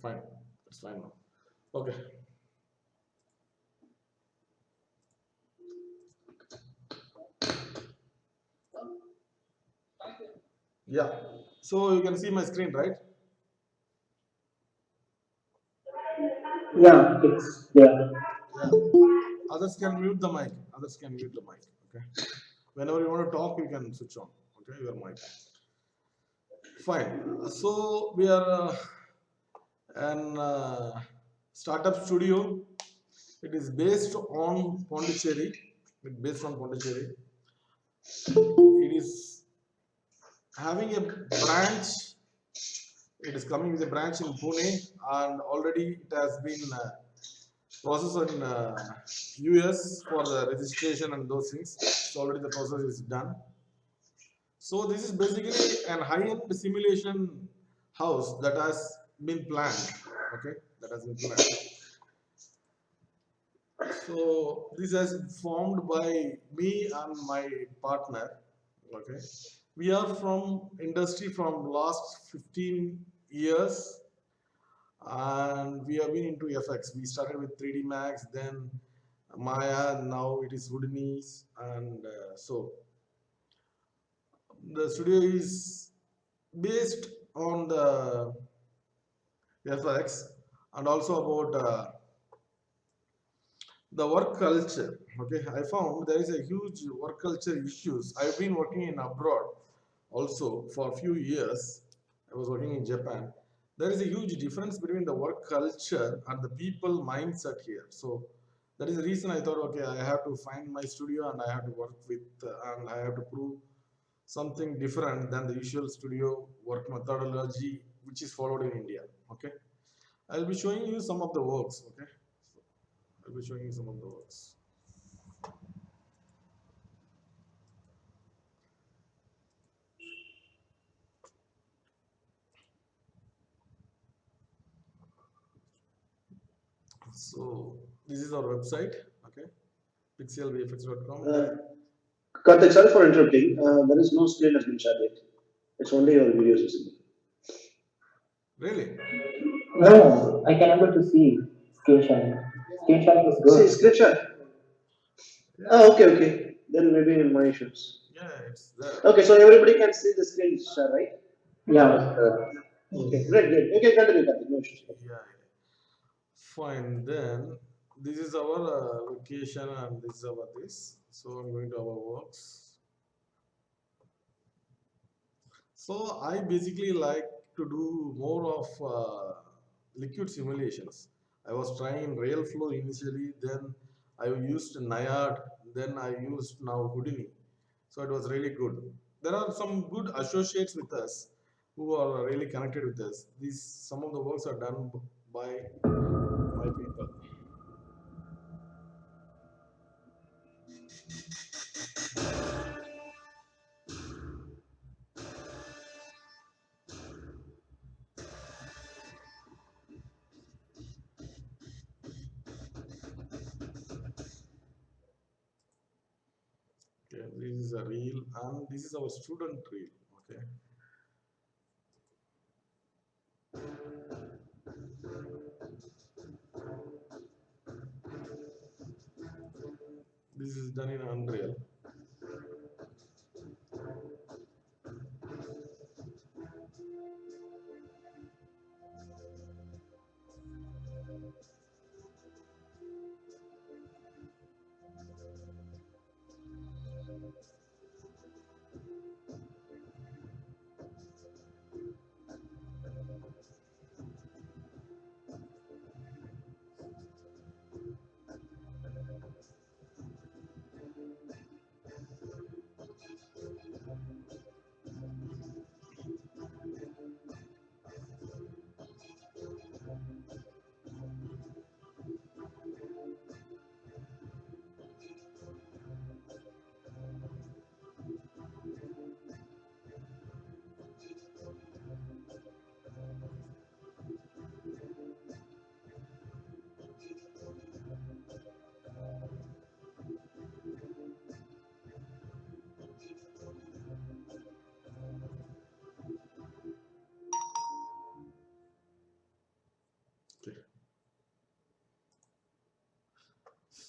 Fine. It's fine now. Okay. Yeah. So you can see my screen, right? Yeah, it's there. Yeah. Others can mute the mic. Others can mute the mic. Okay. Whenever you want to talk, you can switch on. Okay, your mic. Fine. So we are an startup studio. It is based on Pondicherry. It based on Pondicherry. It is having a branch. It is coming with a branch in Pune, and already it has been processed in US for the registration and those things. So already the process is done. So this is basically an high-end simulation house that has been planned. Okay, that has been planned. So this has been formed by me and my partner. Okay, we are from industry from last 15 years, and we have been into FX. We started with 3D Max, then Maya, now it is Houdini's, and so the studio is based on the FX and also about the work culture. Okay, I found there is a huge work culture issues. I've been working in abroad also for a few years. I was working in Japan. There is a huge difference between the work culture and the people mindset here. So that is the reason I thought, okay, I have to find my studio and I have to work with and I have to prove something different than the usual studio work methodology which is followed in India. Okay, I'll be showing you some of the works. Okay, I'll be showing you some of the works. So this is our website. Okay, pixelvfx.com. Karthik, sorry for interrupting. There is no screen has been shared yet. It's only your videos visible. Really? No, I can able to see screen sharing. Screen sharing is See, good. screen share. Yeah. Oh, okay, okay. Then maybe my issues. Yeah, it's there. Okay, so everybody can see the screen share, right? Yeah, it's good. Okay, great, great. Okay, continue, Karthik. No issues. Yeah, yeah. Fine. Then this is our location and this is our this. So I'm going to our works. So I basically like to do more of liquid simulations. I was trying Railflow initially, then I used Nayad, then I used now Houdini. So it was really good. There are some good associates with us who are really connected with us. These some of the works are done by my people. Okay, this is a reel, and this is our student reel. Okay, this is done in Unreal.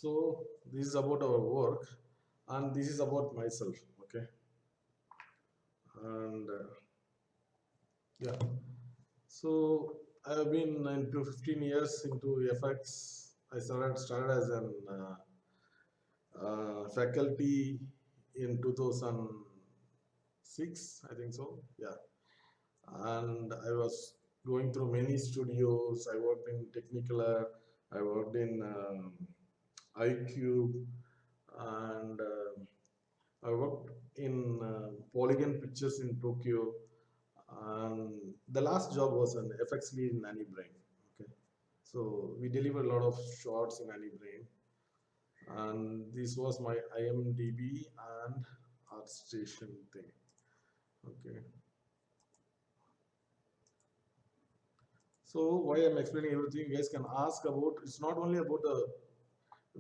So this is about our work, and this is about myself. Okay, and yeah. So I have been into 15 years into FX. I started as an faculty in 2006, I think so. Yeah, and I was going through many studios. I worked in Technicolor, I worked in iCube, and I worked in Polygon Pictures in Tokyo. And the last job was an FX lead in AnyBrain. Okay, so we delivered a lot of shots in AnyBrain, and this was my IMDb and ArtStation thing. Okay, so why I'm explaining everything, you guys can ask about. It's not only about the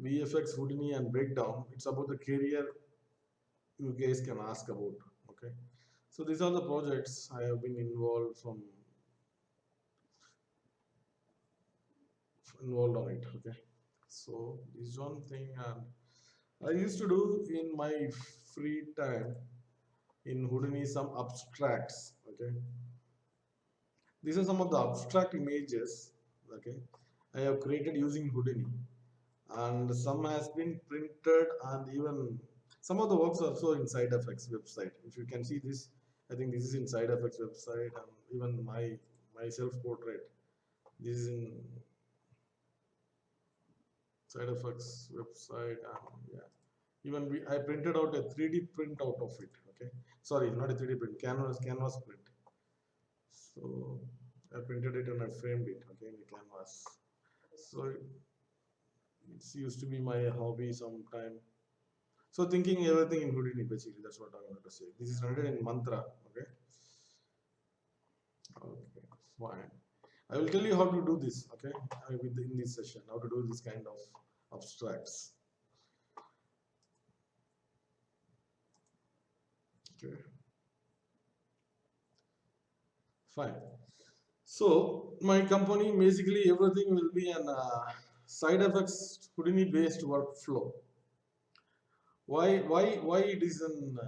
VFX, Houdini, and breakdown. It's about the career you guys can ask about. Okay, so these are the projects I have been involved on it. Okay, so this is one thing, and I used to do in my free time in Houdini some abstracts. Okay, these are some of the abstract images. Okay, I have created using Houdini, and some has been printed, and even some of the works are also in SideFX website. If you can see this, I think this is in SideFX website, and even my self portrait. This is in SideFX website, and yeah, even I printed out a 3D print out of it. Okay, sorry, not a 3D print, canvas print. So I printed it and I framed it. Okay, in the canvas. So it used to be my hobby sometime. So thinking everything in Houdini, basically, that's what I wanted to say. This is rendered in Mantra. Okay. Okay, fine. I will tell you how to do this. Okay, in this session, how to do this kind of abstracts. Okay. Fine. So my company, basically everything will be an SideFX Houdini based workflow. Why it is an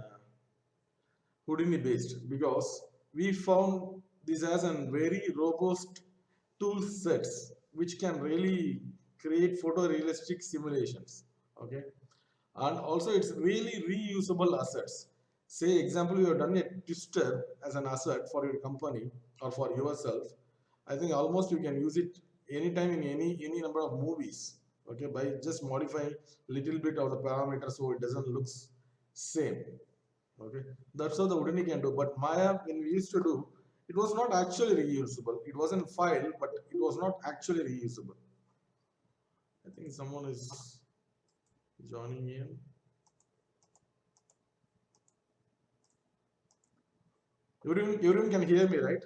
Houdini based? Because we found this as a very robust tool sets which can really create photorealistic simulations. Okay, and also it's really reusable assets. Say example, you have done a twister as an asset for your company or for yourself. I think almost you can use it anytime in any number of movies. Okay, by just modifying little bit of the parameters so it doesn't looks same. Okay, that's how the Houdini can do. But Maya, when we used to do, it was not actually reusable. It wasn't file, but it was not actually reusable. I think someone is joining in. Everyone can hear me, right?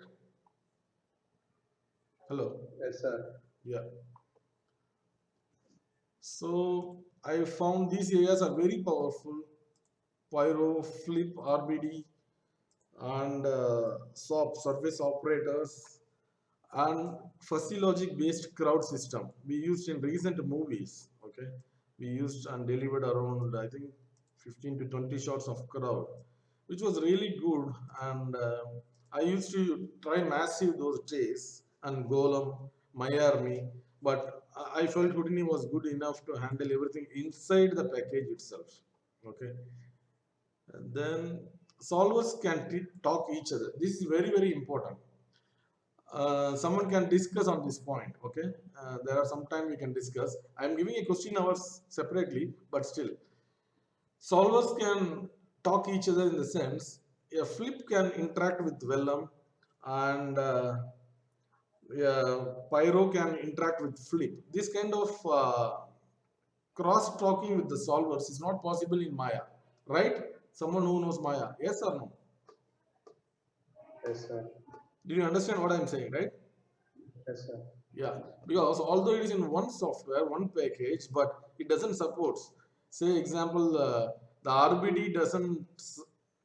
Hello. Yes, sir. Yeah. So I found these areas are very powerful. Pyro, Flip, RBD, and SOP, Surface Operators, and Fuzzy Logic based crowd system we used in recent movies. Okay, we used and delivered around, I think, 15 to 20 shots of crowd, which was really good. And I used to try massive those days and Golem, My Army, but I felt Houdini was good enough to handle everything inside the package itself. Okay, and then solvers can talk each other. This is very important. Someone can discuss on this point. Okay, there are some time we can discuss. I am giving a question hours separately, but still solvers can talk each other in the sense a flip can interact with vellum, and pyro can interact with flip. This kind of cross talking with the solvers is not possible in Maya, right? Someone who knows Maya, yes or no? Yes, sir. Did you understand what I'm saying, right? Yes, sir. Yeah, because although it is in one software, one package, but it doesn't support. Say example, the RBD doesn't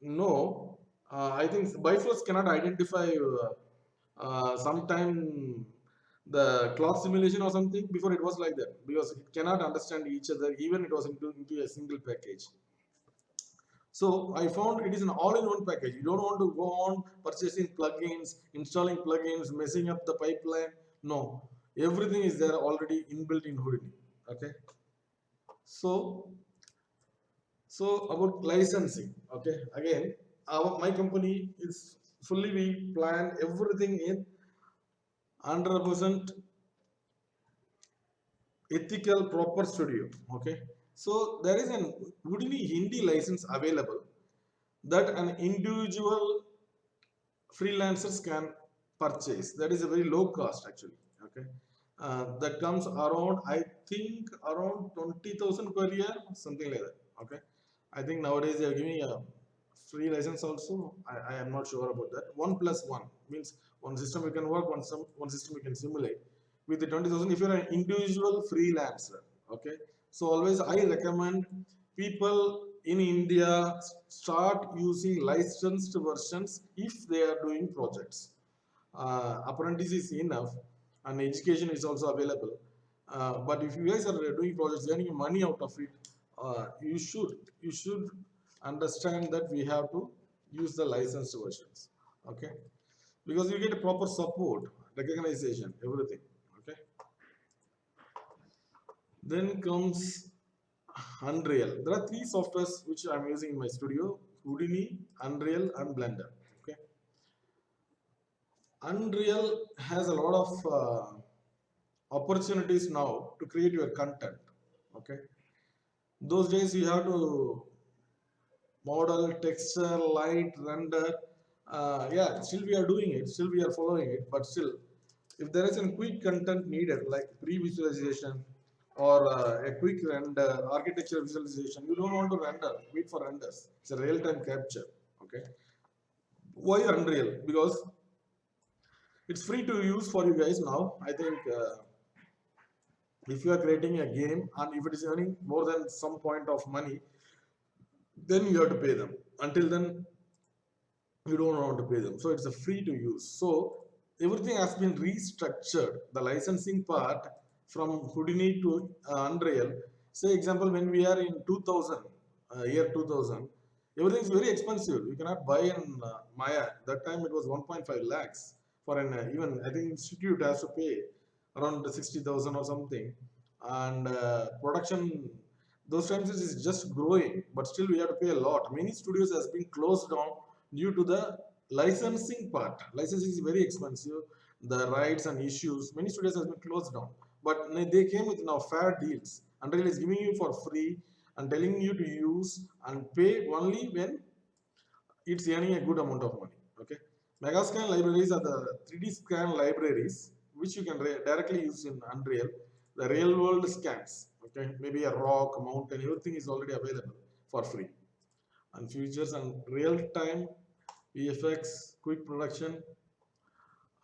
know. I think Bifrost cannot identify sometime the cloth simulation or something. Before it was like that because it cannot understand each other, even it was into a single package. So I found it is an all-in-one package. You don't want to go on purchasing plugins, installing plugins, messing up the pipeline. No, everything is there already inbuilt in Houdini. Okay. So about licensing. Okay. Again, my company is fully, we plan everything in 100% ethical proper studio. Okay, so there is an Houdini Hindi license available that an individual freelancers can purchase. That is a very low cost actually. Okay, that comes around, I think, around 20,000 per year, something like that. Okay, I think nowadays they are giving a free license also. I am not sure about that. 1+1 means one system you can work, one system you can simulate. With the 20,000, if you're an individual freelancer, okay. So always I recommend people in India start using licensed versions if they are doing projects. Apprentice is enough, and education is also available. But if you guys are doing projects, earning money out of it, you should understand that we have to use the licensed versions. Okay, because you get a proper support, recognition, everything. Okay, then comes Unreal. There are three softwares which I'm using in my studio: Houdini, Unreal, and Blender. Okay, Unreal has a lot of opportunities now to create your content. Okay, those days you have to model, texture, light, render. Yeah, still we are doing it, still we are following it, but still, if there is a quick content needed, like pre-visualization or a quick render, architecture visualization, you don't want to render, wait for renders. It's a real-time capture. Okay, why Unreal? Because it's free to use for you guys now. I think if you are creating a game and if it is earning more than some point of money, then you have to pay them. Until then, you don't want to pay them. So it's a free to use. So everything has been restructured. The licensing part from Houdini to Unreal. Say example, when we are in 2000, year 2000, everything is very expensive. You cannot buy in Maya. That time it was 1.5 lakhs for an even, I think institute has to pay around 60,000 or something. And production those times it is just growing, but still we have to pay a lot. Many studios has been closed down due to the licensing part. Licensing is very expensive. The rights and issues, many studios has been closed down. But they came with now fair deals. Unreal is giving you for free and telling you to use and pay only when it's earning a good amount of money. Okay, Megascan libraries are the 3D scan libraries which you can directly use in Unreal. The real world scans. Okay, maybe a rock, mountain, everything is already available for free. And features and real time VFX, quick production,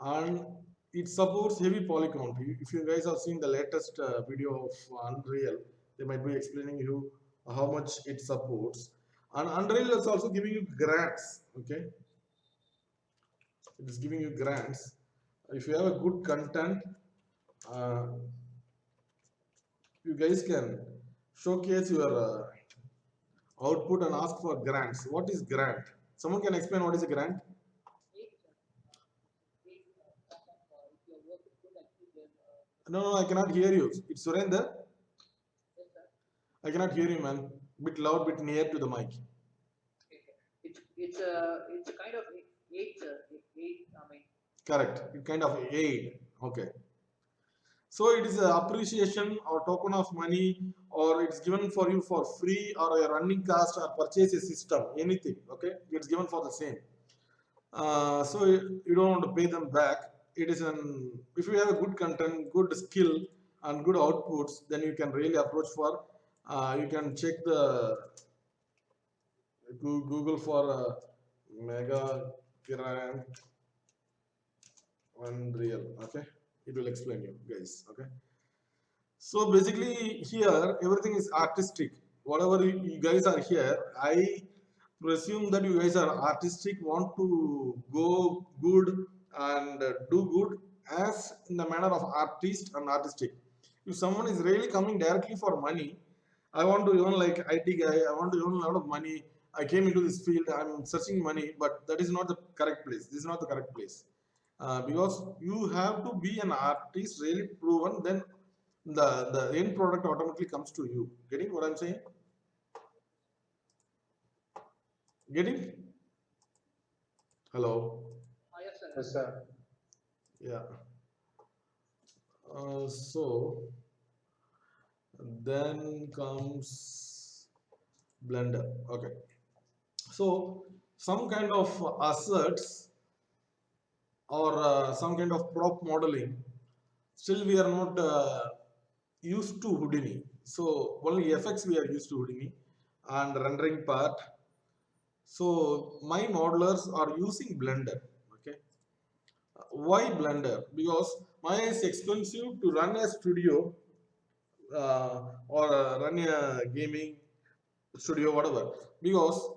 and it supports heavy polygon. If you guys have seen the latest video of Unreal, they might be explaining you how much it supports. And Unreal is also giving you grants. Okay, it is giving you grants. If you have a good content, uh, you guys can showcase your output and ask for grants. What is grant? Someone can explain what is a grant? No, no, I cannot hear you. It's Surendra. I cannot hear you, man. Bit loud, bit near to the mic. It's a kind of eight, I mean, Correct. It kind of aid. Okay. So it is an appreciation or token of money, or it's given for you for free, or a running cost, or purchase a system, anything. Okay, it's given for the same. So you don't want to pay them back. It is an, if you have a good content, good skill, and good outputs, then you can really approach for. You can check the Google for mega grant Unreal. Okay, it will explain you guys. Okay. So basically here everything is artistic. Whatever you guys are here, I presume that you guys are artistic, want to go good and do good as in the manner of artist and artistic. If someone is really coming directly for money, I want to earn like IT guy, I want to earn a lot of money. I came into this field, I'm searching money, but that is not the correct place. This is not the correct place. Because you have to be an artist really proven, then the end product automatically comes to you. Getting what I'm saying? Getting? Hello? Yes, sir. Yes, sir. Yeah. So then comes Blender. Okay. So some kind of assets or some kind of prop modeling, still we are not used to Houdini. So only FX we are used to Houdini and rendering part. So my modelers are using Blender. Okay. Why Blender? Because Maya is expensive to run a studio or run a gaming studio, whatever. Because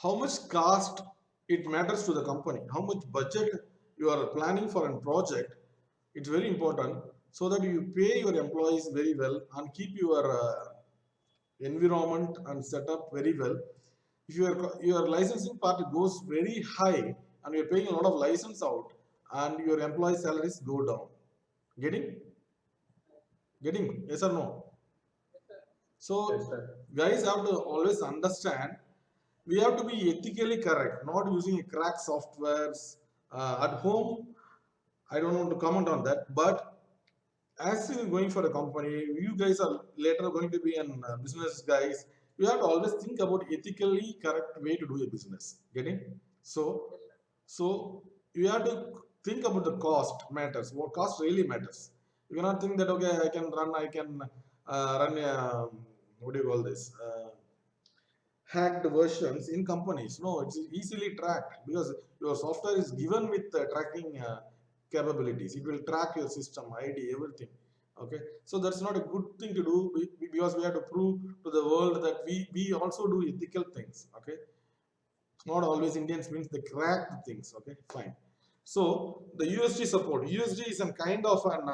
how much cost it matters to the company, how much budget you are planning for a project, it's very important so that you pay your employees very well and keep your environment and setup very well. If your licensing part goes very high and you're paying a lot of license out and your employee salaries go down. Getting? Getting? Yes or no? So Yes, sir. guys have to always understand we have to be ethically correct, not using crack softwares at home. I don't want to comment on that, but as you're going for a company, you guys are later going to be an business guys. You have to always think about ethically correct way to do a business. Getting? So you have to think about the cost matters. What cost really matters. You cannot think that okay, I can run a what do you call this? Hacked versions in companies. No, it's easily tracked because your software is given with tracking capabilities. It will track your system, ID, everything. Okay, so that's not a good thing to do because we have to prove to the world that we also do ethical things. Okay, not always Indians means they crack the things. Okay, fine. So the USD support. USD is a kind of an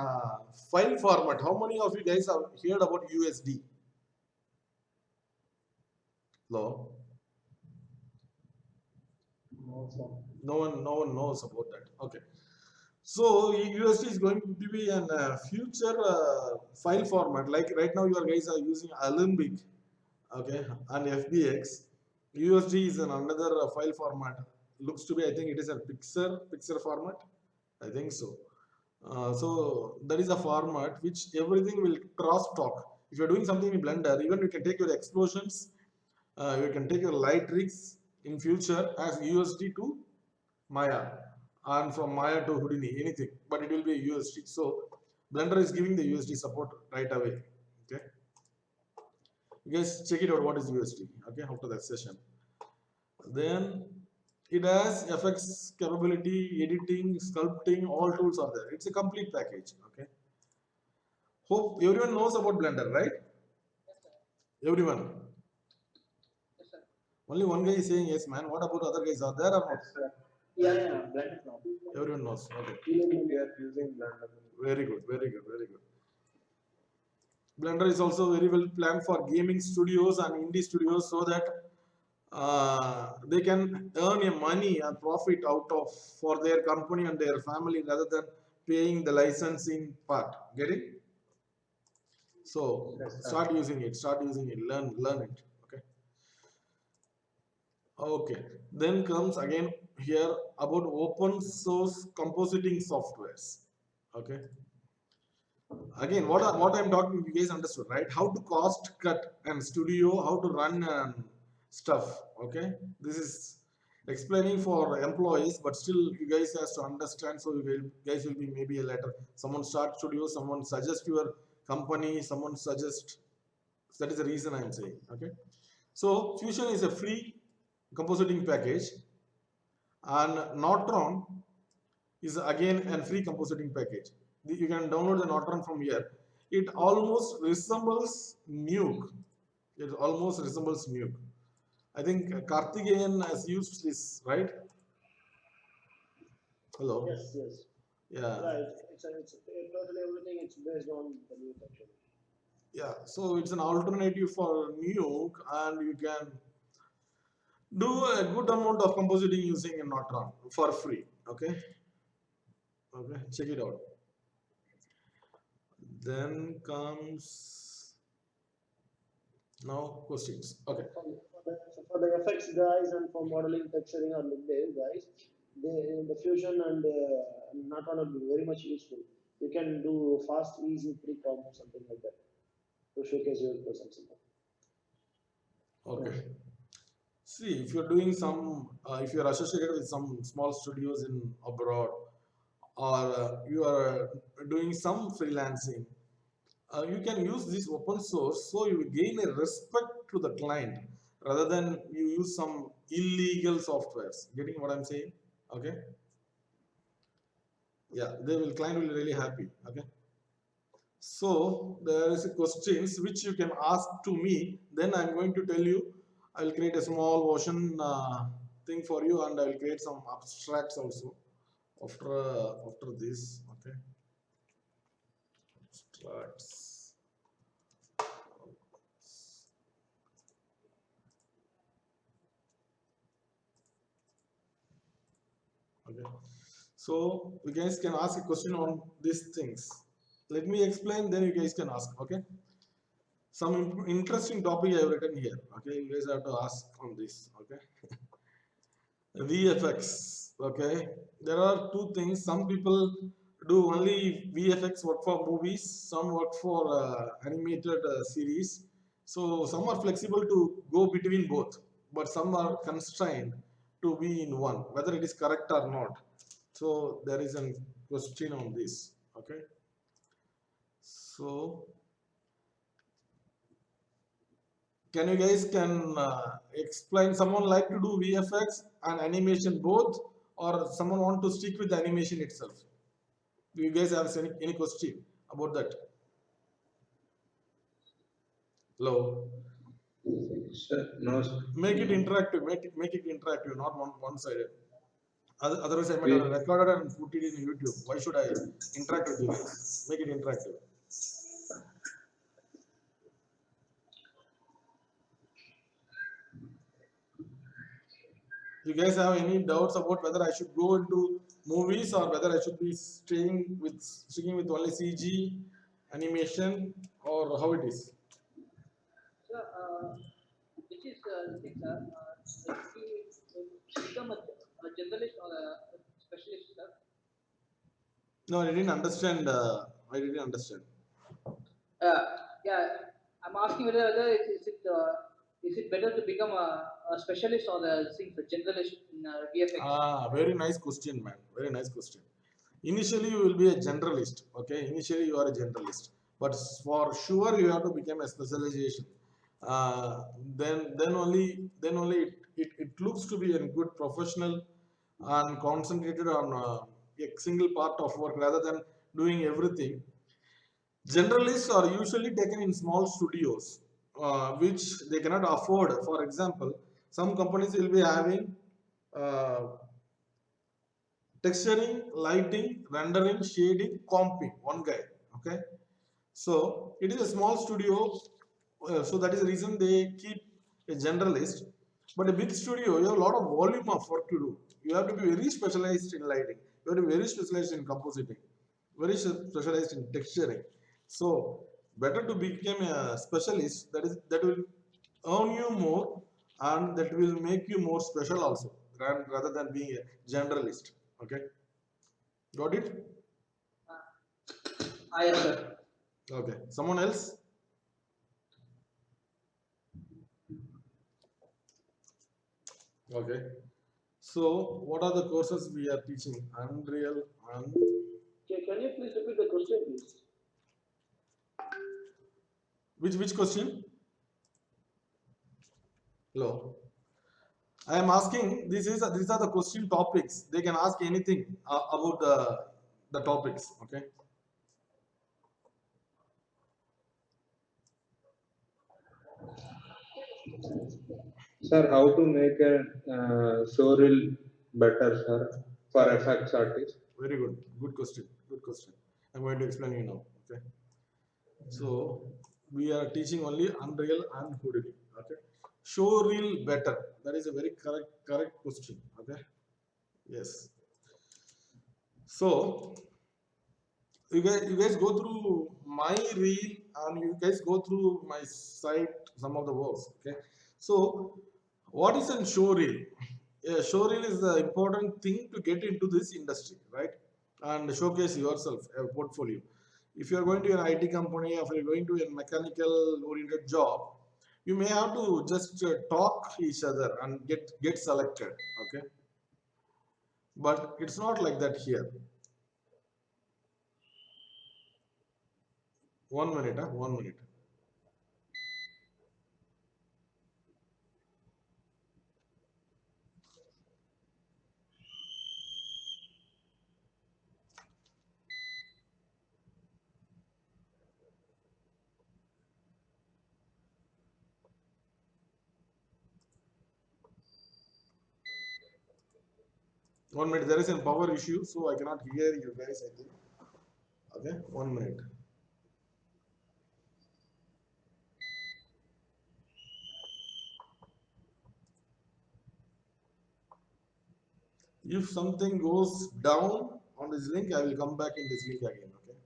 file format. How many of you guys have heard about USD? Hello? No, sir. No one knows about that. Okay. So USD is going to be an future file format. Like right now, you guys are using Alembic, okay, and FBX. USD is another file format. Looks to be, I think it is a pixel format. I think so. So that is a format which everything will cross talk. If you're doing something in Blender, even you can take your explosions, you can take your light rigs in future as USD to Maya, and from Maya to Houdini, anything, but it will be a USD. So Blender is giving the USD support right away. Okay, you guys check it out. What is USD? Okay, after that session, then it has FX capability, editing, sculpting, all tools are there. It's a complete package. Okay, hope everyone knows about Blender, right? Everyone. Yes, sir. Only one guy is saying yes, man. What about other guys? Are there or not? Yes, sir. Yeah, Blender now. Everyone knows. Okay. Even we are using Blender. Very good, very good, very good. Blender is also very well planned for gaming studios and indie studios so that they can earn a money and profit out of for their company and their family rather than paying the licensing part. Get it? So Yes, sir. start using it. Start using it. Learn it. Okay. Okay. Then comes again here about open source compositing softwares. Okay. Again, what I'm talking, you guys understood, right? How to cost cut and studio, how to run stuff. Okay, this is explaining for employees, but still you guys has to understand. So guys will be maybe a letter. Someone start studio, someone suggest your company, someone suggest. That is the reason I'm saying. Okay, so Fusion is a free compositing package, and Nortron is again a free compositing package. You can download the Nortron from here. It almost resembles Nuke. It almost resembles Nuke. I think Karthikeyan has used this, right? Hello. Yes, yes. Yeah, it's totally everything. It's based on the Nuke actually. yeah. So it's an alternative for Nuke, and you can do a good amount of compositing using a Notron for free. Okay, okay. Check it out. Then comes now questions. Okay. For the effects guys and for modeling, texturing or mid guys, the fusion and not gonna be very much useful. You can do fast, easy pre-com something like that to showcase your presence. Okay. See, if you're doing some, if you're associated with some small studios in abroad, or you are doing some freelancing, you can use this open source so you gain a respect to the client rather than you use some illegal softwares. Getting what I'm saying? Okay. Yeah, client will be really happy. Okay. So there is a questions which you can ask to me. Then I'm going to tell you. I will create a small version thing for you, and I will create some abstracts also after this. Okay, abstracts. Okay, so you guys can ask a question on these things. Let me explain, then you guys can ask. Okay, some interesting topic I have written here. Okay, you guys have to ask on this. Okay. VFX. Okay, there are two things. Some people do only VFX work for movies. Some work for animated series. So some are flexible to go between both, but some are constrained to be in one, whether it is correct or not. So there is a question on this. Okay, so can you guys can explain? Someone like to do VFX and animation both, or someone want to stick with the animation itself? Do you guys have any question about that? Hello. Sir, no, sir. Make it interactive. Make it interactive, not one sided. Otherwise, I might have We, recorded and put it in YouTube. Why should I interact with you guys? Make it interactive. You guys have any doubts about whether I should go into movies or whether I should be sticking with only CG animation, or how it is? So, which is the thing, sir? He become a generalist or a specialist, sir? No, I didn't understand. I didn't understand. Yeah, I'm asking whether is it better to become a specialist or a generalist in VFX? Ah, very nice question, man. Very nice question. Initially, you will be a generalist. Okay, initially you are a generalist, but for sure you have to become a specialization. Uh, then only it looks to be a good professional and concentrated on a single part of work rather than doing everything. Generalists are usually taken in small studios, which they cannot afford. For example, some companies will be having uh, texturing, lighting, rendering, shading, comping. One guy. Okay, so it is a small studio, so that is the reason they keep a generalist. But a big studio, you have a lot of volume of work to do. You have to be very specialized in lighting. You have to be very specialized in compositing, very specialized in texturing. So better to become a specialist. That will earn you more, and that will make you more special also, rather than being a generalist. Okay, got it? Yes, sir. Okay, someone else? Okay. So, what are the courses we are teaching? Unreal and Can you please repeat the question, please? which question? Hello. I am asking. These are the question topics. They can ask anything about the topics. Okay. sir, how to make a showreel better, sir, for effects artist? Very good. Good question. Good question. I'm going to explain you now. Okay. So we are teaching only Unreal and Houdini. Okay. Show reel better. That is a very correct question. Okay. Yes. So you guys go through my reel and you guys go through my site some of the works. Okay. So what is a show reel? Yeah, show reel is the important thing to get into this industry, right? And showcase yourself, a portfolio. If you are going to an IT company, or if you're going to a mechanical oriented job, you may have to just talk each other and get selected. Okay, but it's not like that here. 1 minute, 1 minute. There is a power issue, so I cannot hear you guys. I think. Okay, 1 minute. If something goes down on this link, I will come back in this link again. Okay.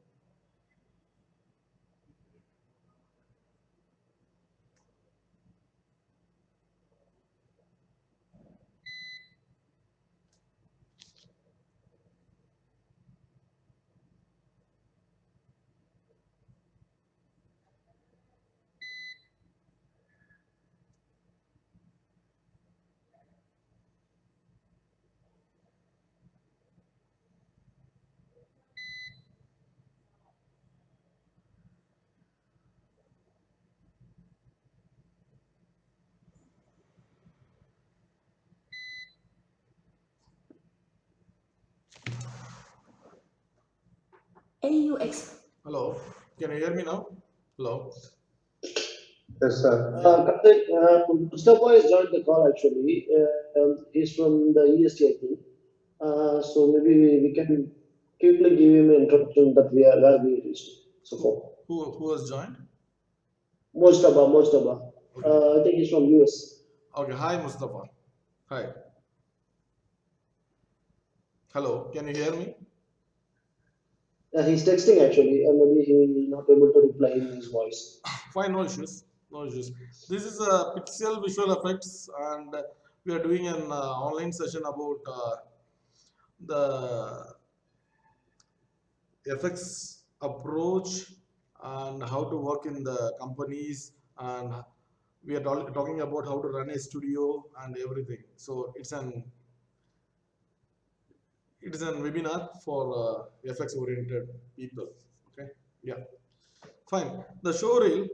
AUX. Hello, can you hear me now? Hello. Yes, sir. Karthik, Mustafa has joined the call actually. He's from the EST, I think. So maybe we can quickly give him an introduction that we are where we reached so far. Who has joined? Mojtaba. I think he's from US. Okay. Hi, Mustafa. Hi. Hello. Can you hear me? He's texting actually, and maybe he not able to reply in his voice. Fine. No issues. No issues. This is a Pixel Visual Effects, and we are doing an online session about the FX approach and how to work in the companies, and we are talking about how to run a studio and everything. So it's an webinar for FX oriented people. Okay. Yeah. Fine. The show reel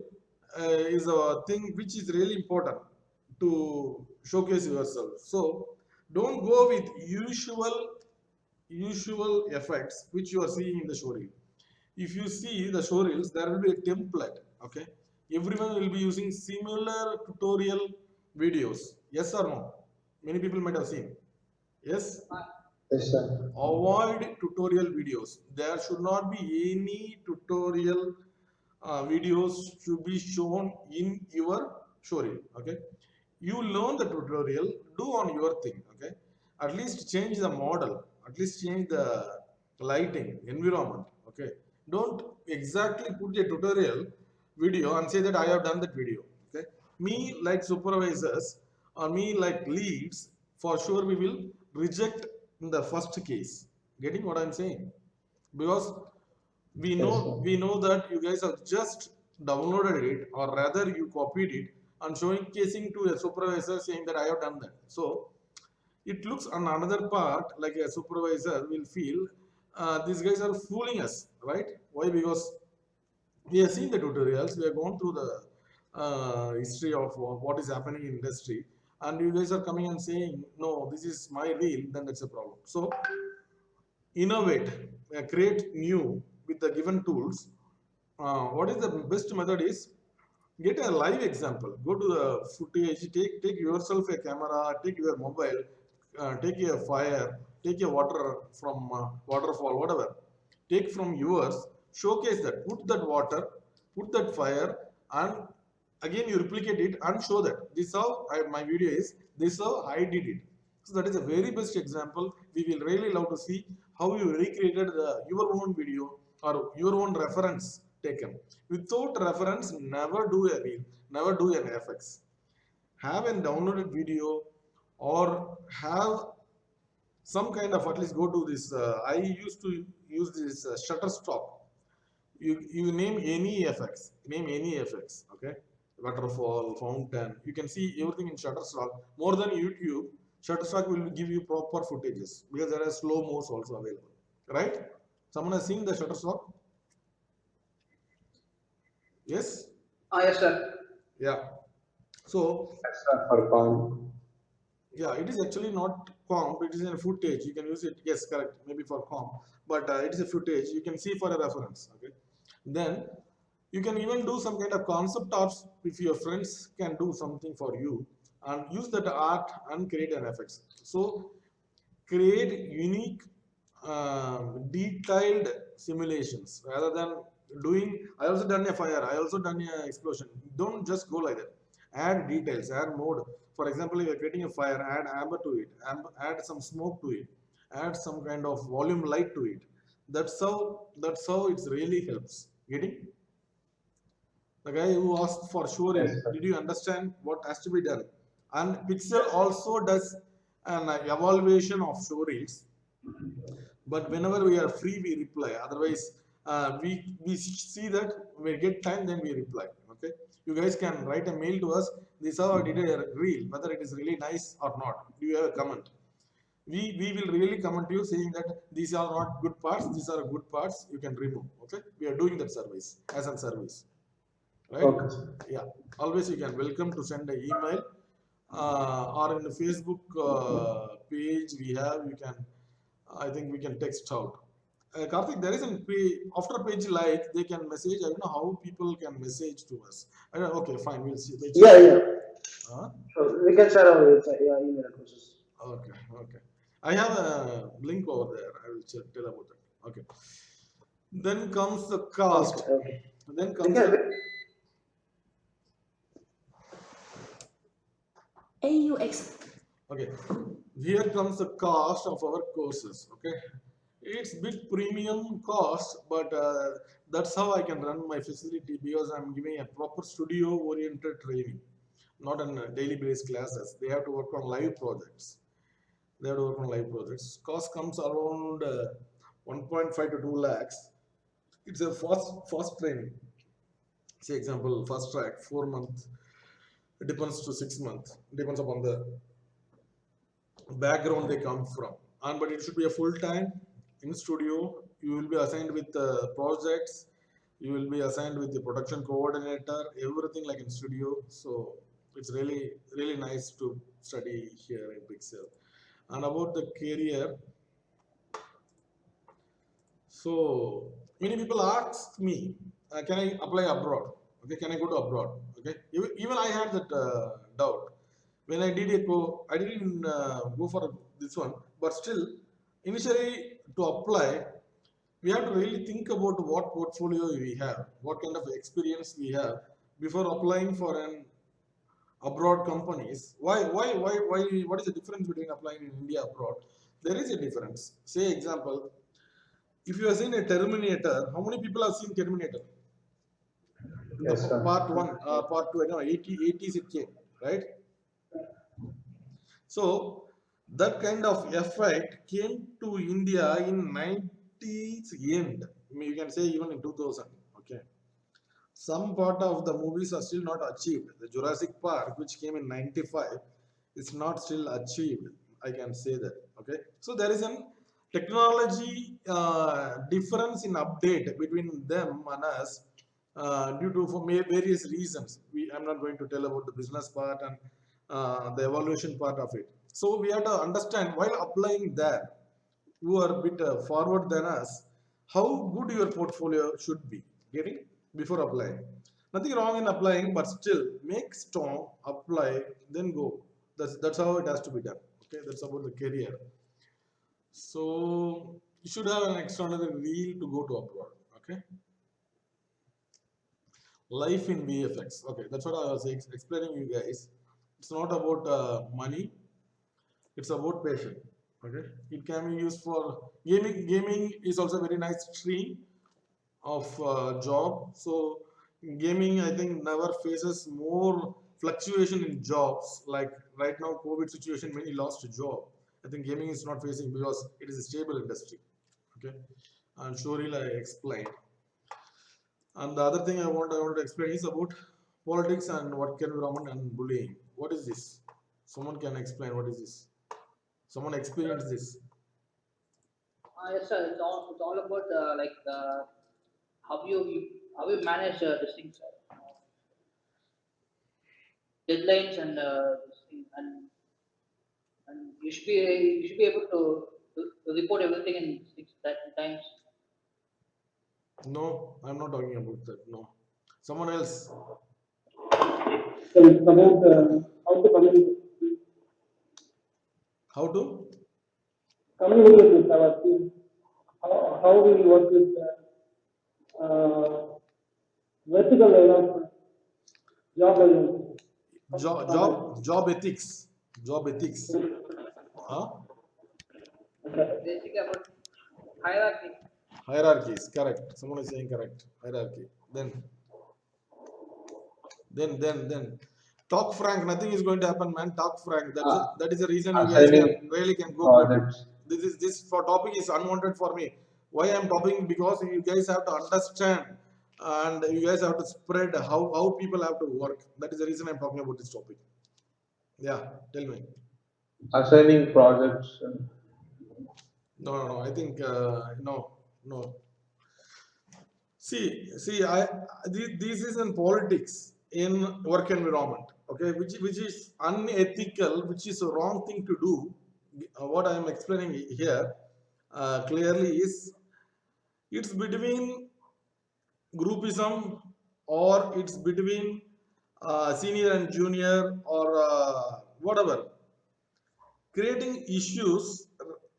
is a thing which is really important to showcase yourself. So don't go with usual effects which you are seeing in the show reel. If you see the show reels, there will be a template. Okay, everyone will be using similar tutorial videos. Yes or no? Many people might have seen. Yes. Yes, sir. Avoid tutorial videos. There should not be any tutorial videos to be shown in your show reel. Okay, you learn the tutorial, do on your thing. Okay, at least change the model, at least change the lighting environment. Okay, don't exactly put a tutorial video and say that I have done that video. Okay, me like supervisors or me like leads, for sure we will reject in the first case. Getting what I'm saying? Because we know that you guys have just downloaded it, or rather you copied it and showing casing to a supervisor saying that I have done that. So it looks on another part like a supervisor will feel these guys are fooling us, right? Why? Because we have seen the tutorials, we have gone through the history of what is happening in industry, and you guys are coming and saying no, this is my reel, then that's a problem. So innovate, create new with the given tools. What is the best method is get a live example. Go to the footage, take yourself a camera, take your mobile, take your fire, take a water from waterfall, whatever. Take from yours, showcase that, put that water, put that fire, and again you replicate it and show that this how my video is, this how I did it. So that is a very best example. We will really love to see how you recreated your own video or your own reference taken. Without reference, never do a reel, never do an FX. Have a downloaded video or have some kind of, at least go to this. I used to use this Shutterstock. You name any FX, okay? Waterfall, fountain. You can see everything in Shutterstock. More than YouTube, Shutterstock will give you proper footages because there are slow mos also available, right? Someone has seen the Shutterstock? Yes. Yes, sir. Yeah. So Yes, sir, for com. yeah, it is actually not comp, it is a footage. You can use it, yes, correct, maybe for comp, but it is a footage. You can see for a reference, okay? Then you can even do some kind of concept arts if your friends can do something for you and use that art and create an effects. So create unique, detailed simulations rather than doing. I also done a fire. I also done a explosion. Don't just go like that. Add details. Add mode. For example, if you're creating a fire, add amber to it. Add some smoke to it. Add some kind of volume light to it. That's how. That's how it really helps. Getting the guy who asked for showreel. Yes, sir. Did you understand what has to be done? And Pixel also does an evaluation of showreels, but whenever we are free we reply, otherwise we see that we get time then we reply, okay? You guys can write a mail to us, this is how I did a reel, whether it is really nice or not. Do you have a comment? We will really comment to you saying that these are not good parts, these are good parts, you can remove, okay? We are doing that service as a service, right? Okay, sir. Yeah, always you can welcome to send an email, or in the Facebook page we have, you can, I think we can text out. Karthik, there is a after page like they can message. I don't know how people can message to us. I don't know. Okay, fine. We'll see. We'll Yeah, check. yeah. Huh? So we can share our website, yeah, email addresses. Okay, okay. I have a link over there. I will tell about that. Okay. Then comes the cost. Okay, okay. Then We comes can, the AUX. okay. Here comes the cost of our courses. Okay. It's bit premium cost, but that's how I can run my facility because I'm giving a proper studio oriented training, not on daily based classes. They have to work on live projects. They have to work on live projects. Cost comes around 1.5 to 2 lakhs. It's a fast training. Say example, fast track, 4 months. It depends to 6 months. Depends upon the background they come from. And but it should be a full time in studio. You will be assigned with projects. You will be assigned with the production coordinator. Everything like in studio. So it's really nice to study here in Pixel. And about the career, so many people ask me, can I apply abroad? Okay, can I go to abroad? Okay, even I had that doubt when I did I didn't go for this one, but still, initially to apply, we have to really think about what portfolio we have, what kind of experience we have before applying for an abroad companies. Why? What is the difference between applying in India abroad? There is a difference. Say example, if you have seen a Terminator, how many people have seen Terminator? In the Yes, sir. part one, part two, I know 80s it came, right? So that kind of effect came to India in 90s end. I mean, you can say even in 2000. Okay, some part of the movies are still not achieved. The Jurassic Park, which came in 95, is not still achieved. I can say that. Okay, so there is an technology difference in update between them and us due to for various reasons. I'm not going to tell about the business part and the evaluation part of it. So we have to understand while applying there, who are a bit forward than us, how good your portfolio should be. Getting before applying. Nothing wrong in applying, but still make strong, apply, then go. That's how it has to be done. Okay, that's about the career. So you should have an extraordinary reel to go to abroad. Okay. Life in VFX. Okay, that's what I was explaining you guys. It's not about money. It's about passion. Okay. It can be used for gaming. Gaming is also a very nice stream of job. So gaming, I think, never faces more fluctuation in jobs. Like right now, COVID situation, many lost a job. I think gaming is not facing because it is a stable industry. Okay, and surely I explained. And the other thing I want to explain is about politics and work environment and bullying. What is this? Someone can explain what is this? Someone experienced this. Yes, sir. It's all about like how how you manage these things, deadlines and this thing, and you should be able to report everything in that times. No, I'm not talking about that. No, someone else. So it's about how to How to? communicate with our team, how we work with vertical development, job development. Job ethics. Job ethics. Huh? Basically about hierarchy. Hierarchies. Correct. Someone is saying correct. Hierarchy. Then. Talk frank. Nothing is going to happen, man. Talk frank. That is the reason you guys Assigning really can go. projects. This for topic is unwanted for me. Why I'm talking, because you guys have to understand and you guys have to spread how people have to work. That is the reason I'm talking about this topic. Yeah, tell me. Assigning projects. No. I think no. See. This is in politics in work environment. Okay, which is unethical, which is a wrong thing to do. What I am explaining here clearly is it's between groupism or it's between senior and junior or whatever, creating issues,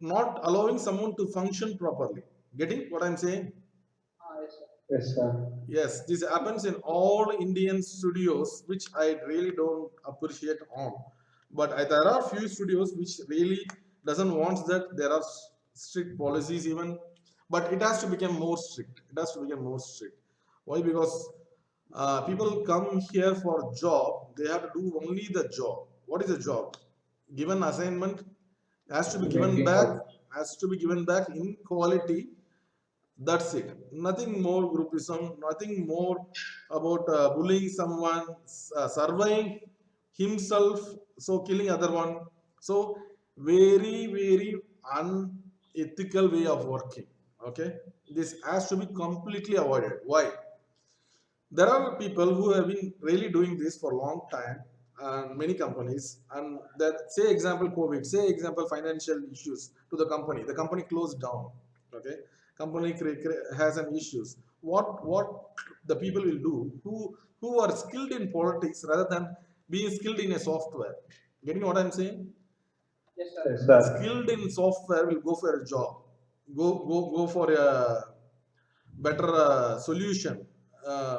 not allowing someone to function properly. Getting what I'm saying? Yes, sir. Yes, sir. Yes, this happens in all Indian studios, which I really don't appreciate on. But there are few studios which really doesn't want that. There are strict policies even, but it has to become more strict. It has to become more strict. Why? Because people come here for job. They have to do only the job. What is the job? Given assignment has to be given Making back. up. Has to be given back in quality. That's it. Nothing more groupism, nothing more about bullying someone, surveying himself, so killing other one. So very unethical way of working. Okay, this has to be completely avoided. Why? There are people who have been really doing this for a long time, and many companies, and that, say example COVID, say example financial issues to the company closed down. Okay, company has an issues. What the people will do who are skilled in politics rather than being skilled in a software? Getting what I'm saying? Yes, sir. Yes, sir. Skilled in software will go for a job, go for a better solution, uh,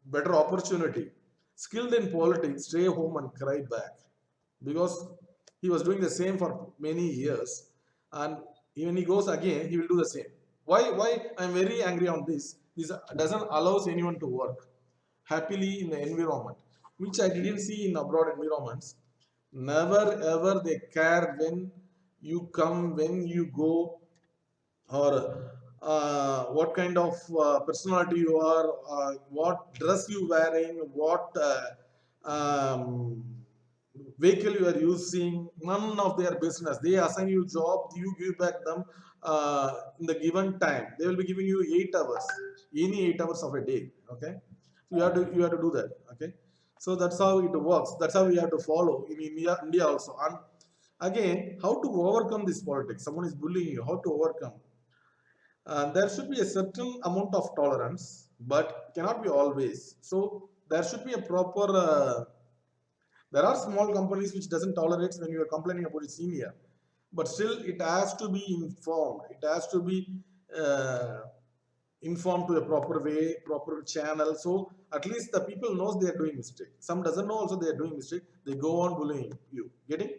better opportunity. Skilled in politics, stay home and cry back, because he was doing the same for many years, and when he goes again, he will do the same. Why I'm very angry on this? This doesn't allows anyone to work happily in the environment, which I didn't see in abroad environments. Never ever they care when you come, when you go, or what kind of personality you are, what dress you wearing, what um, vehicle you are using. None of their business. They assign you job, you give back them in the given time. They will be giving you 8 hours, any 8 hours of a day. Okay, so you have to do that. Okay, so that's how it works. That's how we have to follow in India also. And again, how to overcome this politics? Someone is bullying you. How to overcome? There should be a certain amount of tolerance, but cannot be always. So there should be a proper. There are small companies which doesn't tolerate when you are complaining about a senior. but still it has to be informed. It has to be uh, informed to a proper way, proper channel. So at least the people knows they are doing mistake. Some doesn't know also they are doing mistake. They go on bullying you. Getting?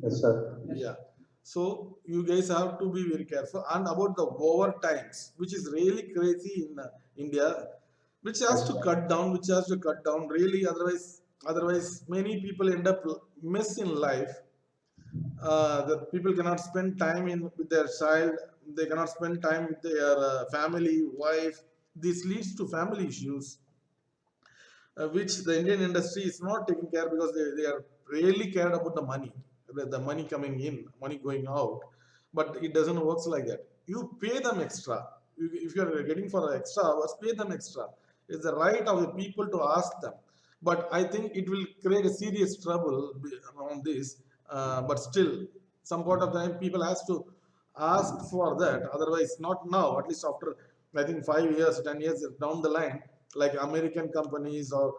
Yes, sir. Yeah. So you guys have to be very careful. And about the overtimes, which is really crazy in India, which has Yes, to sir. cut down, which has to cut down. Really, otherwise, many people end up miss in life. That people cannot spend time in with their child. They cannot spend time with their family, wife. This leads to family issues, which the Indian industry is not taking care because they are really cared about the money, the money coming in, money going out. But it doesn't work like that. You pay them extra. If you are getting for extra hours, pay them extra. It's the right of the people to ask them. But I think it will create a serious trouble around this. But still, some point of time, people has to ask for that. Otherwise, not now. At least after I think 5 years, 10 years down the line, like American companies or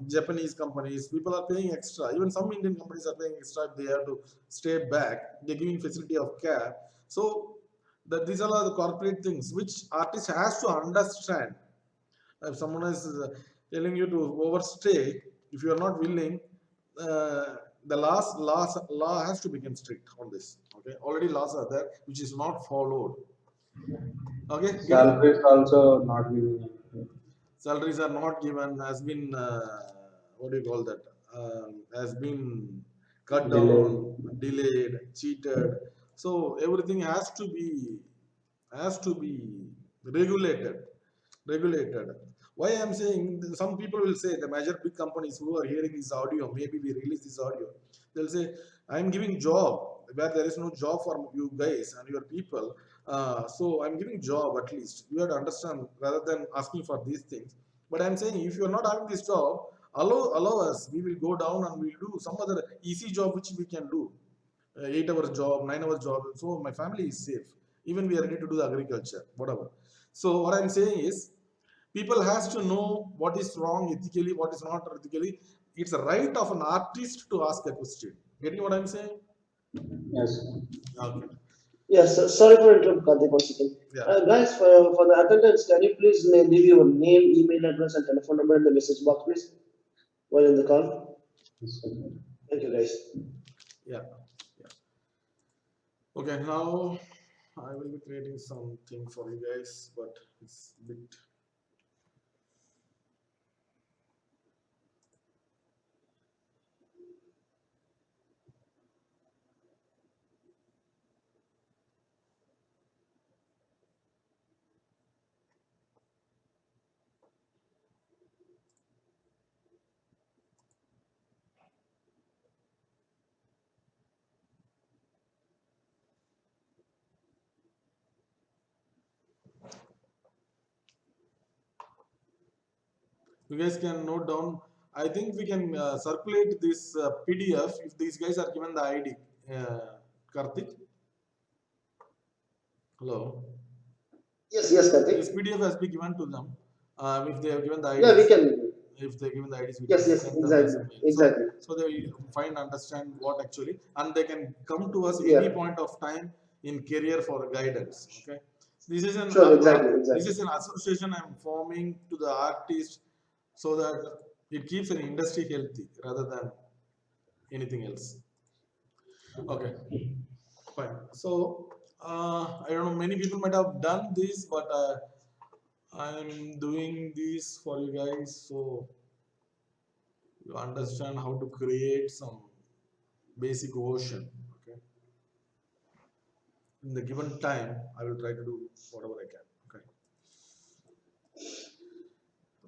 Japanese companies, people are paying extra. Even some Indian companies are paying extra if they have to stay back. They're giving facility of care. So that these are all the corporate things which artist has to understand. If someone is telling you to overstay, if you are not willing, the law has to become strict on this. Okay, already laws are there which is not followed. Okay, getting? Salaries also not giving. Salaries are not given, has been what do you call that, has been cut down, Delay. delayed, cheated. So everything has to be regulated. Regulated. Why I'm saying, some people will say, the major big companies who are hearing this audio, maybe we release this audio, they'll say, I'm giving job where there is no job for you guys and your people. So I'm giving job. At least you have to understand, rather than asking for these things. But I'm saying, if you're not having this job, allow us. We will go down and we'll do some other easy job which we can do. 8 hours job, 9 hours job. So my family is safe. Even we are ready to do the agriculture, whatever. So what I'm saying is, people has to know what is wrong ethically, what is not ethically. It's a right of an artist to ask a question. Getting what I'm saying? Yes. Okay. Yes, sorry for interrupt, Karthik, 1 second. Yeah. Guys, for the attendance, can you please leave your name, email address, and telephone number in the message box, please, while in the call? Yes, sir. Thank you, guys. Yeah. Yeah. Okay. Now I will be creating something for you guys, but it's a bit. You guys can note down. I think we can circulate this PDF if these guys are given the ID. Karthik, hello. Yes, This Karthik. PDF has been given to them. If they have given the Yeah, we IDs, can. if they given the IDs, we can Yes, send them as a exactly, mail. exactly. So they will find, understand what actually, and they can come to us any Yeah, point of time in career for guidance. Okay, this is an sure, exactly, this exactly. is an association I'm forming to the artist, so that it keeps an industry healthy rather than anything else. Okay, fine. So I don't know. Many people might have done this, but I'm doing this for you guys, so you understand how to create some basic ocean. Okay, in the given time I will try to do whatever I can. Okay,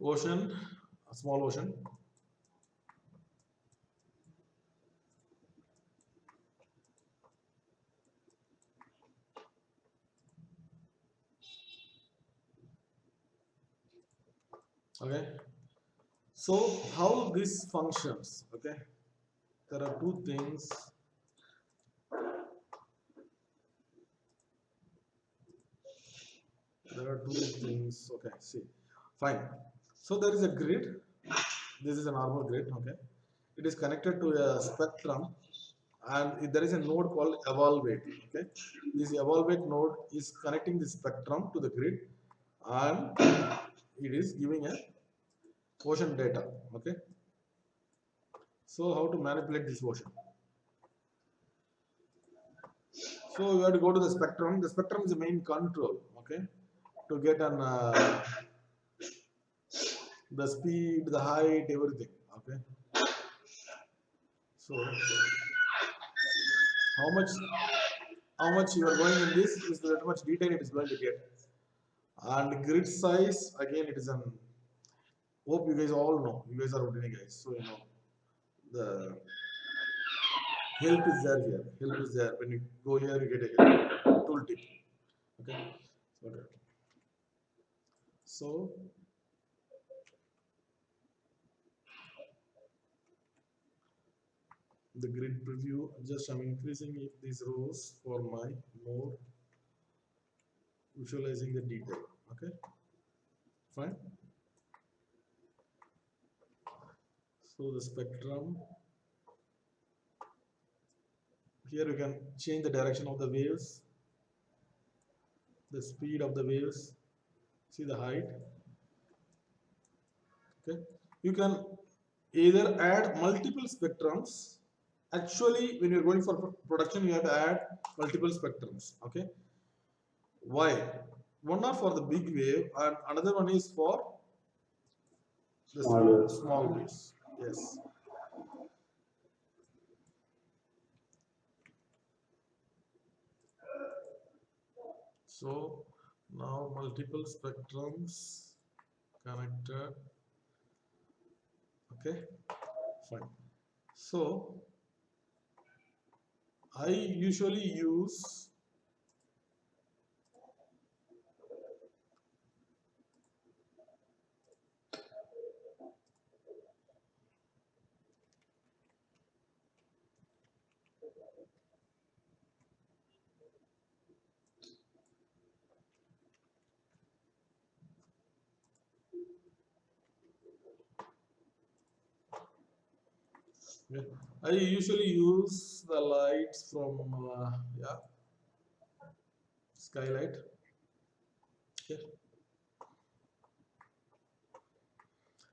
ocean, a small ocean. Okay, so how this functions. Okay, there are two things. There are two things. Okay, see, fine. So there is a grid. This is a normal grid. Okay, it is connected to a spectrum, and there is a node called evaluate. Okay, this evaluate node is connecting the spectrum to the grid, and it is giving a motion data. Okay, so how to manipulate this motion? So you have to go to the spectrum. The spectrum is the main control. Okay, to get an the speed, the height, everything. Okay, so how much you are going in this is that much detail it is going to get. And grid size, again, it is an, hope you guys all know, you guys are routine guys, so you know the help is there here. Help is there. When you go here, you get a help tooltip. Okay. Okay. So the grid preview, just I'm increasing these rows for my more visualizing the detail. Okay. Fine. So the spectrum, here you can change the direction of the waves, the speed of the waves, see the height. Okay, you can either add multiple spectrums. Actually, when you're going for production, you have to add multiple spectrums. Okay, why? One are for the big wave, and another one is for the small waves. Yes. So now multiple spectrums connected. Okay, fine. So I usually use I usually use the lights from yeah, skylight. Okay.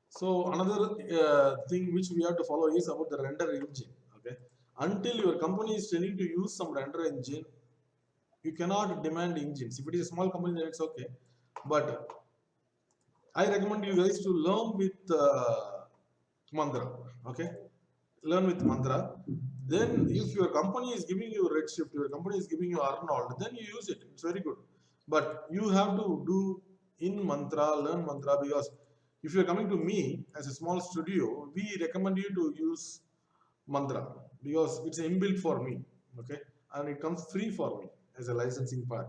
So another thing which we have to follow is about the render engine. Okay, until your company is telling to use some render engine, you cannot demand engines. If it is a small company, then it's okay. But I recommend you guys to learn with Mantra. Okay, learn with Mantra. Then, if your company is giving you Redshift, your company is giving you Arnold, then you use it. It's very good. But you have to do in Mantra, learn Mantra, because if you're coming to me as a small studio, we recommend you to use Mantra because it's inbuilt for me. Okay, and it comes free for me as a licensing part.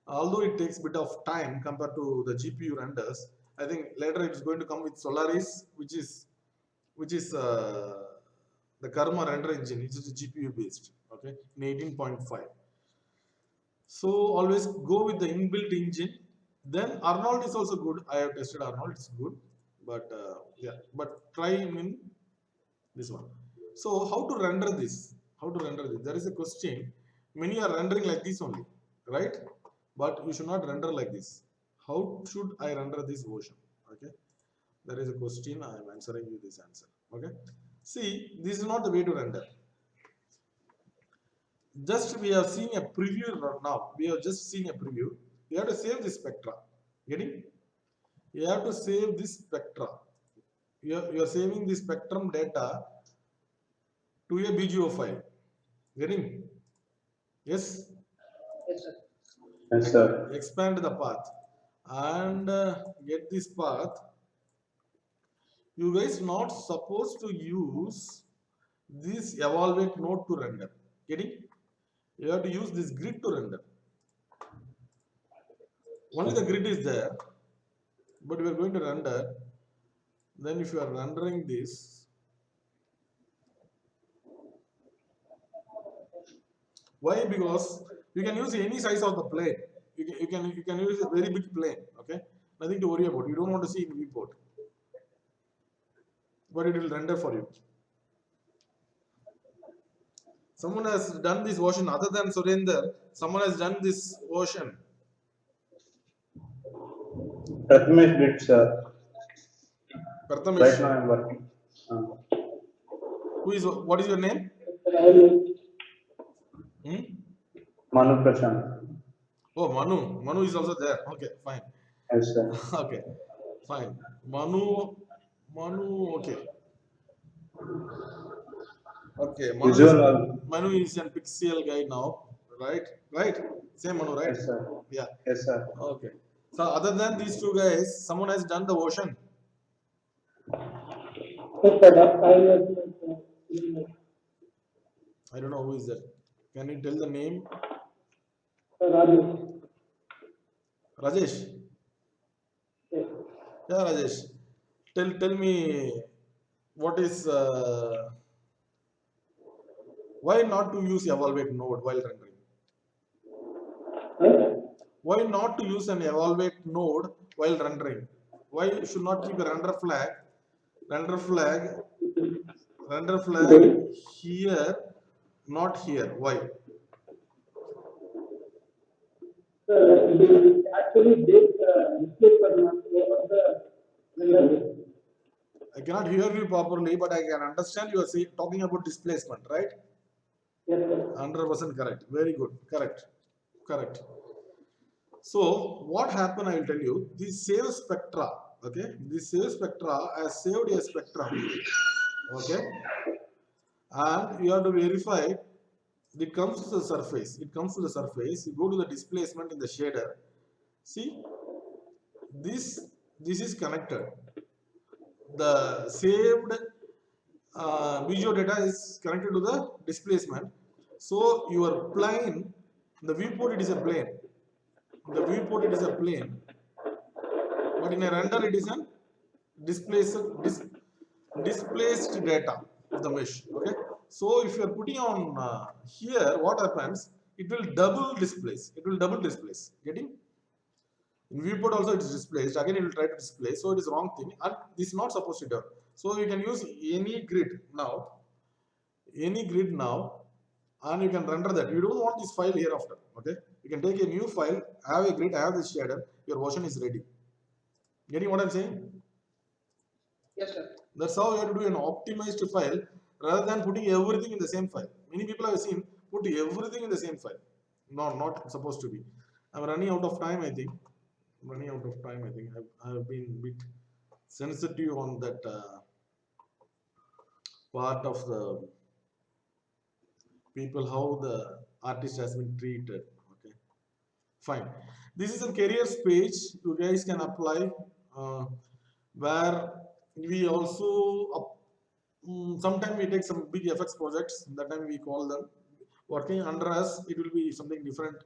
Although it takes a bit of time compared to the GPU renders, I think later it's going to come with Solaris, which is the Karma render engine, which is GPU based, okay, in 18.5. So always go with the inbuilt engine. Then Arnold is also good. I have tested Arnold; it's good, but yeah, but try in this one. So how to render this? How to render this? There is a question. Many are rendering like this only, right? But you should not render like this. How should I render this version? Okay, there is a question. I am answering you this answer. Okay, see, this is not the way to render. Just we have seen a preview now. We have just seen a preview. You have to save the spectra. Getting? You have to save this spectra. You are saving the spectrum data to a BGO file. Getting? Yes? Yes, sir. Yes, sir. Expand the path and get this path. You guys not supposed to use this evaluate node to render. Getting? You have to use this grid to render. Only the grid is there, but we are going to render. Then if you are rendering this, why? Because you can use any size of the plane. You can use a very big plane. Okay, nothing to worry about. You don't want to see in viewport, but it will render for you. Someone has done this version other than Surinder. Someone has done this version. Prathamesh did, sir. Right Prathamesh. now I'm working. Who is? What is your name? Hmm? Manu Prashant. Oh, Manu. Manu is also there. Okay, fine. Yes, sir. Okay, fine. Manu. Okay. Okay. Visual. Manu is an Pixel guy now, right? Right. Same Manu, right? Yes, sir. Yeah. Yes, sir. Okay. So other than these two guys, someone has done the version. Yes, sir. That's 5 years. I don't know who is that. Can you tell the name? Raju. Rajesh. Yes. Yeah, Rajesh. Tell me what is why not to use evaluate node while rendering? Right? Why not to use an evaluate node while rendering? Why should not keep a render flag here, not here? Why? Actually, this display for the I cannot hear you properly, but I can understand you are talking about displacement, right? yes, sir. 100% correct. Very good. Correct. So what happened, I will tell you. This save spectra, okay? This save spectra has saved a spectrum, okay? And you have to verify it comes to the surface. You go to the displacement in the shader. See, this is connected. The saved visual data is connected to the displacement. So your plane, the viewport, it is a plane. But in a render it is a displaced data of the mesh. Okay. So if you are putting on here, what happens? It will double displace. Getting? In viewport also it is displaced. Again it will try to displace. So it is wrong thing, and this is not supposed to do. So you can use any grid now, and you can render that. You don't want this file hereafter. Okay. You can take a new file, have a grid, have this shader. Your version is ready. Getting what I'm saying? Yes, sir. That's how you have to do an optimized file rather than putting everything in the same file. Many people have seen put everything in the same file. No, not supposed to be. I'm running out of time, I think. I've been a bit sensitive on that part of the people, how the artist has been treated. Okay, fine. This is a careers page. You guys can apply where we also sometimes we take some big FX projects. That time we call them working under us. It will be something different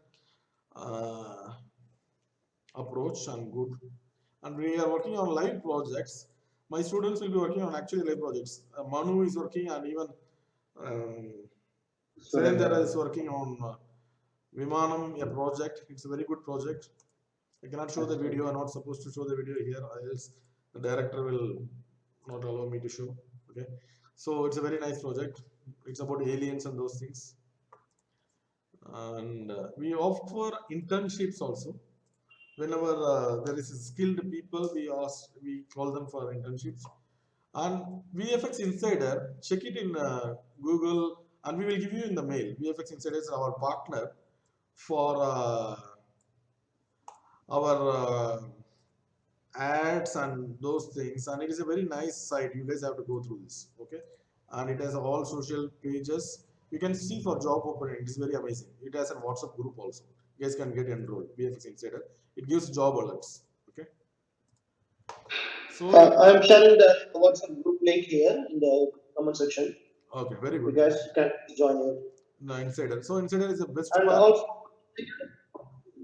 approach and good. And we are working on live projects. My students will be working on actually live projects. Manu is working, and even Surendra is working on Vimanam, a project. It's a very good project. I cannot show the video. I'm not supposed to show the video here, else the director will not allow me to show. Okay, so it's a very nice project. It's about aliens and those things. And we offer internships also. Whenever there is skilled people, we call them for internships. And VFX Insider, check it in Google, and we will give you in the mail. VFX Insider is our partner for our ads and those things, and it is a very nice site. You guys have to go through this, okay? And it has all social pages. You can see for job opening. It is very amazing. It has a WhatsApp group also. You guys can get enrolled. VFX Insider. It gives job alerts. Okay. So I am sharing the WhatsApp group link here in the comment section. okay, very You good. guys can join it. No, Insider. So Insider is the best And part. also,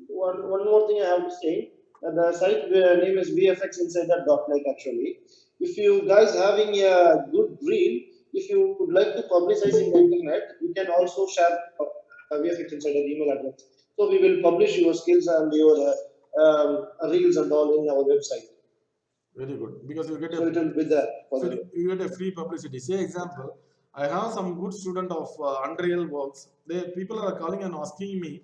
one more thing I have to say. The site name is vfxinsider.like actually. If you guys having a good reel, if you would like to publicize in the internet, you can also share VFX Insider email address. So we will publish your skills and your reels and all in our website. Very good, because you get So it will be there for you get a free publicity. Say example, I have some good student of Unreal Works. They people are calling and asking me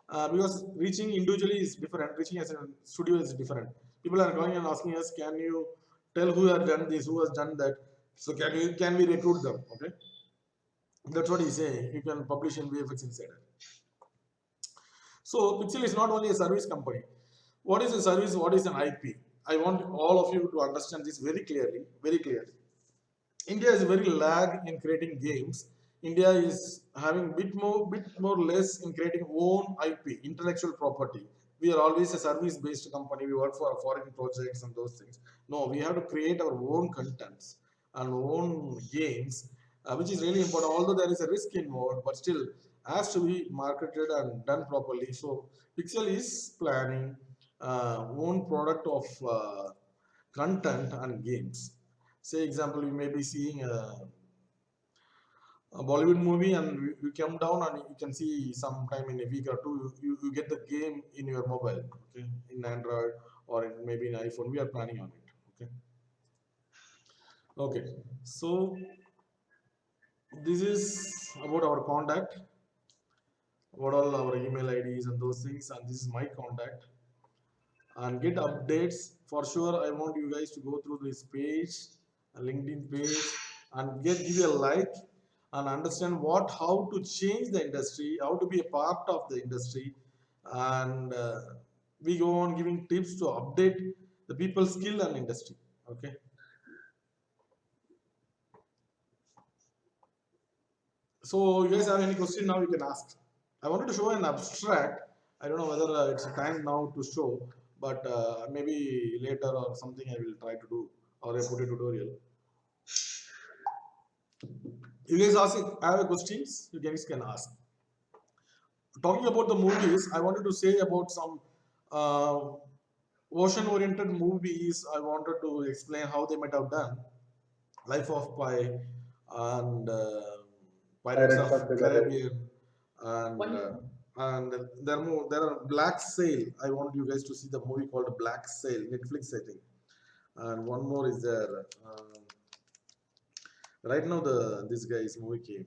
because reaching individually is different. Reaching as a studio is different. People are calling and asking us, can you tell who has done this, who has done that? So can we recruit them? Okay, that's what he's saying. You can publish in VFX Insider. So Pixel is not only a service company. What is a service? What is an IP? I want all of you to understand this very clearly. Very clearly. India is very lag in creating games. India is having bit more less in creating own IP, intellectual property. We are always a service-based company. We work for foreign projects and those things. No, we have to create our own contents and own games, which is really important. Although there is a risk involved, but still has to be marketed and done properly. So Pixel is planning own product of content and games. Say example, you may be seeing a Bollywood movie and you come down and you can see sometime in a week or two, you get the game in your mobile, okay, in Android or in, maybe in iPhone. We are planning on it, okay. Okay, so this is about our contact, what all our email IDs and those things, and this is my contact. And get updates for sure. I want you guys to go through this page, a LinkedIn page, and give you a like and understand how to change the industry, how to be a part of the industry, and we go on giving tips to update the people skill and industry. Okay. So you guys have any question now? You can ask. I wanted to show an abstract. I don't know whether it's time now to show, but maybe later or something I will try to do or I put a tutorial. You guys have questions? You guys can ask. Talking about the movies, I wanted to say about some ocean-oriented movies. I wanted to explain how they might have done. Life of Pi and Pirates Pirates of of the Caribbean and One, there are Black Sail. I want you guys to see the movie called Black Sail, Netflix, I think. And one more is there. Right now, this guy's movie came.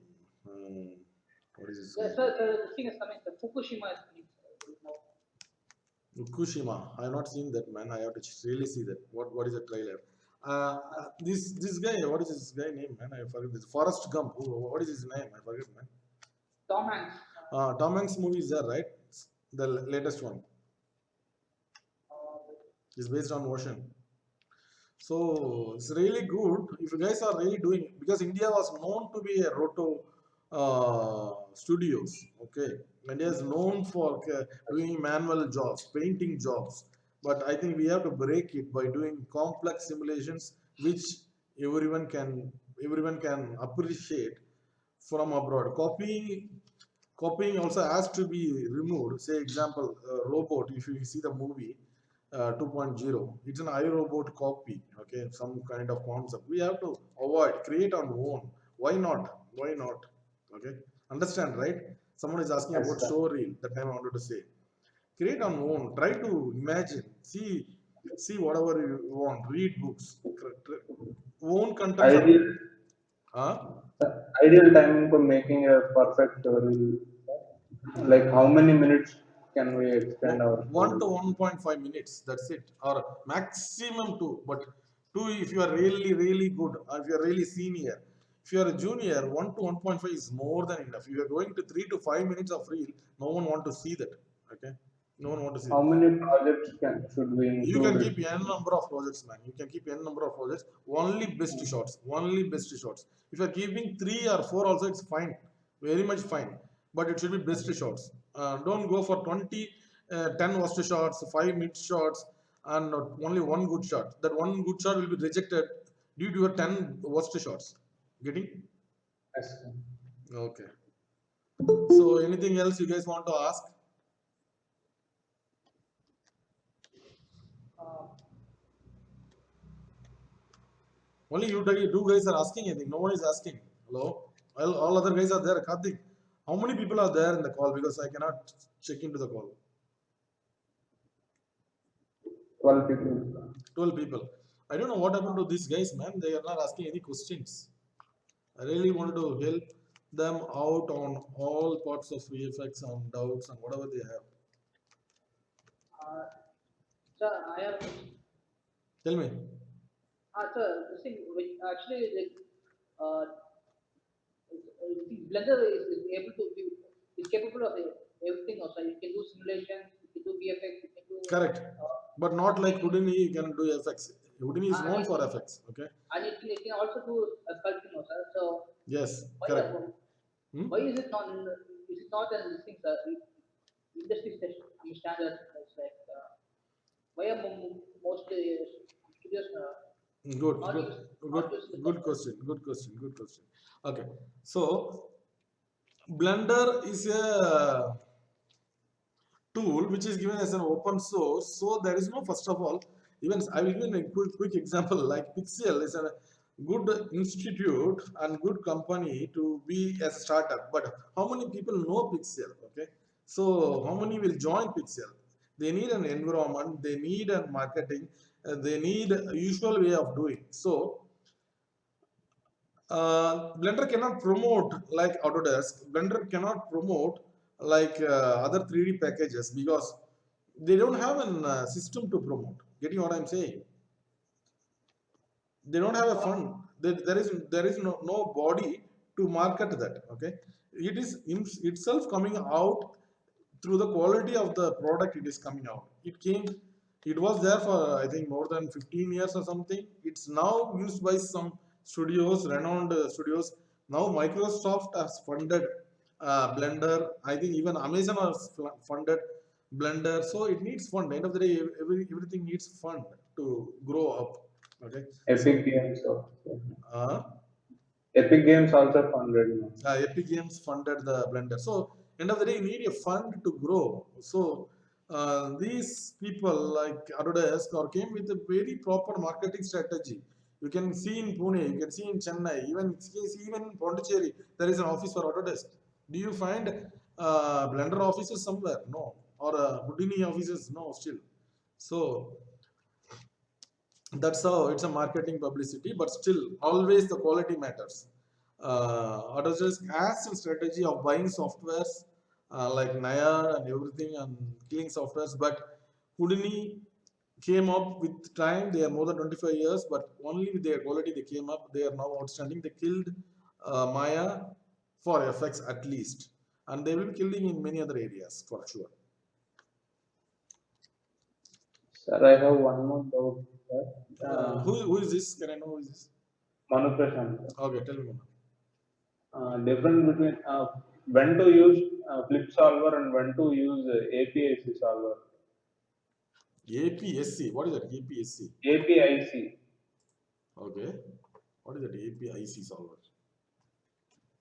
What is his yeah, name? the thing is coming. The Fukushima is coming. Fukushima. I have not seen that, man. I have to really see that. What is the trailer? This guy. What is his guy name, man? I forget this. Forrest Gump. What is his name? I forget, man. Tom Hanks. Tom Hanks movie is there, right? The latest one is based on ocean. So it's really good if you guys are really doing, because India was known to be a roto studios. Okay, India is known for doing manual jobs, painting jobs. But I think we have to break it by doing complex simulations, which everyone can everyone can appreciate from abroad. Copying also has to be removed. Say example, robot. If you see the movie 2.0, it's an iRobot copy. Okay, some kind of concept. We have to avoid, create our own. Why not? Why not? Okay, understand, right? Someone is asking Yes, about sir. show reel. That time I wanted to say, create our own. Try to imagine. See whatever you want. Read books. Own contents are. Ideal, Huh? ideal timing for making a perfect story. Like how many minutes can we extend our 1 story? to 1.5 minutes. That's it, or maximum 2. But 2 if you are really good, or if you are really senior. If you are a junior, 1 to 1.5 is more than enough. If you are going to 3 to 5 minutes of reel, no one want to see that. Okay, no one want to see How it. many projects should we You can include keep it? n number of projects, man. You can keep n number of projects. Only best shots. Only best shots. If you're keeping 3 or 4 also, it's fine. Very much fine. But it should be best shots. Don't go for 20, 10 worst shots, 5 mid shots, and only one good shot. That one good shot will be rejected due to your 10 worst shots. Getting? Yes, sir. Okay. So anything else you guys want to ask? Uh, Only you two guys are asking anything. No one is asking. Hello? All other guys are there. Karthik, how many people are there in the call? Because I cannot check into the call. 12 people. 12 people. I don't know what happened to these guys, man. They are not asking any questions. I really wanted to help them out on all parts of VFX and doubts and whatever they have. Sir, I have. Tell me. Sir, this thing which actually like, uh, the Blender is able to be is capable of everything. Also, you can do simulations, you can do VFX, you can do Correct. But not like animation, Houdini, you can do FX. Houdini is and known for FX. Okay. it can also do sculpting. Also, so Yes. why Correct. Hmm? why is it not as this thing, sir? Industry standard is like why are most studios Good, not good, use good, not use the good question. Good question. Good question. Okay. So Blender is a tool which is given as an open source. So there is no, first of all, even I will give a quick example like Pixel is a good institute and good company to be as a startup. But how many people know Pixel? Okay. So how many will join Pixel? They need an environment, they need a marketing, they need a usual way of doing. So Blender cannot promote like Autodesk. Blender cannot promote like other 3D packages because they don't have a system to promote. Getting what I'm saying? They don't have a fund. There is no body to market that. Okay, it is itself coming out through the quality of the product. It is coming out. It was there for I think more than 15 years or something. It's now used by some studios, renowned studios. Now Microsoft has funded Blender. I think even Amazon has funded Blender. So it needs fund. End of the day, everything needs fund to grow up. Okay. Epic So Games also. uh, Epic Games also funded now. Epic Games funded the Blender. So end of the day, you need a fund to grow. So these people like Autodesk or came with a very proper marketing strategy. You can see in Pune, you can see in Chennai, even in Pondicherry, there is an office for Autodesk. Do you find Blender offices somewhere? No. Or Houdini offices? No, still. So that's how it's a marketing publicity, but still always the quality matters. Autodesk has a strategy of buying softwares like Naya and everything and killing softwares, but Houdini came up with time. They are more than 25 years, but only with their quality they came up. They are now outstanding. They killed Maya for FX at least, and they will be killing in many other areas for sure. Sir, I have one more doubt. Sir. Who is this? Can I know who is this? Manu Prashant. Okay, tell me. Manu. Difference between when to use flip solver and when to use APIC solver. APSC. What is that? APSC. APIC. Okay. What is that? APIC solver.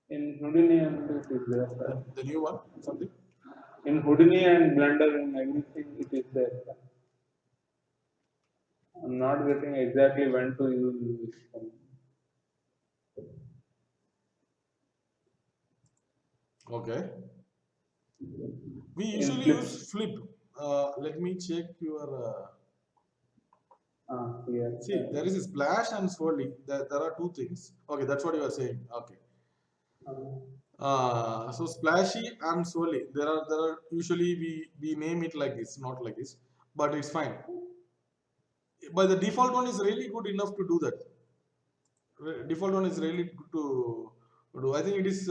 In Houdini and it is there. Sir. The new one? Something? In Houdini and Blender and everything it is there. Sir. I'm not getting exactly when to use it. Okay. We In usually flip. use flip. Let me check your. Yeah. See, there is a splash and swirly. There are two things. Okay, that's what you are saying. Okay. So splashy and swirly. There are usually we name it like this, not like this, but it's fine. But the default one is really good enough to do that. Default one is really good to do. I think it is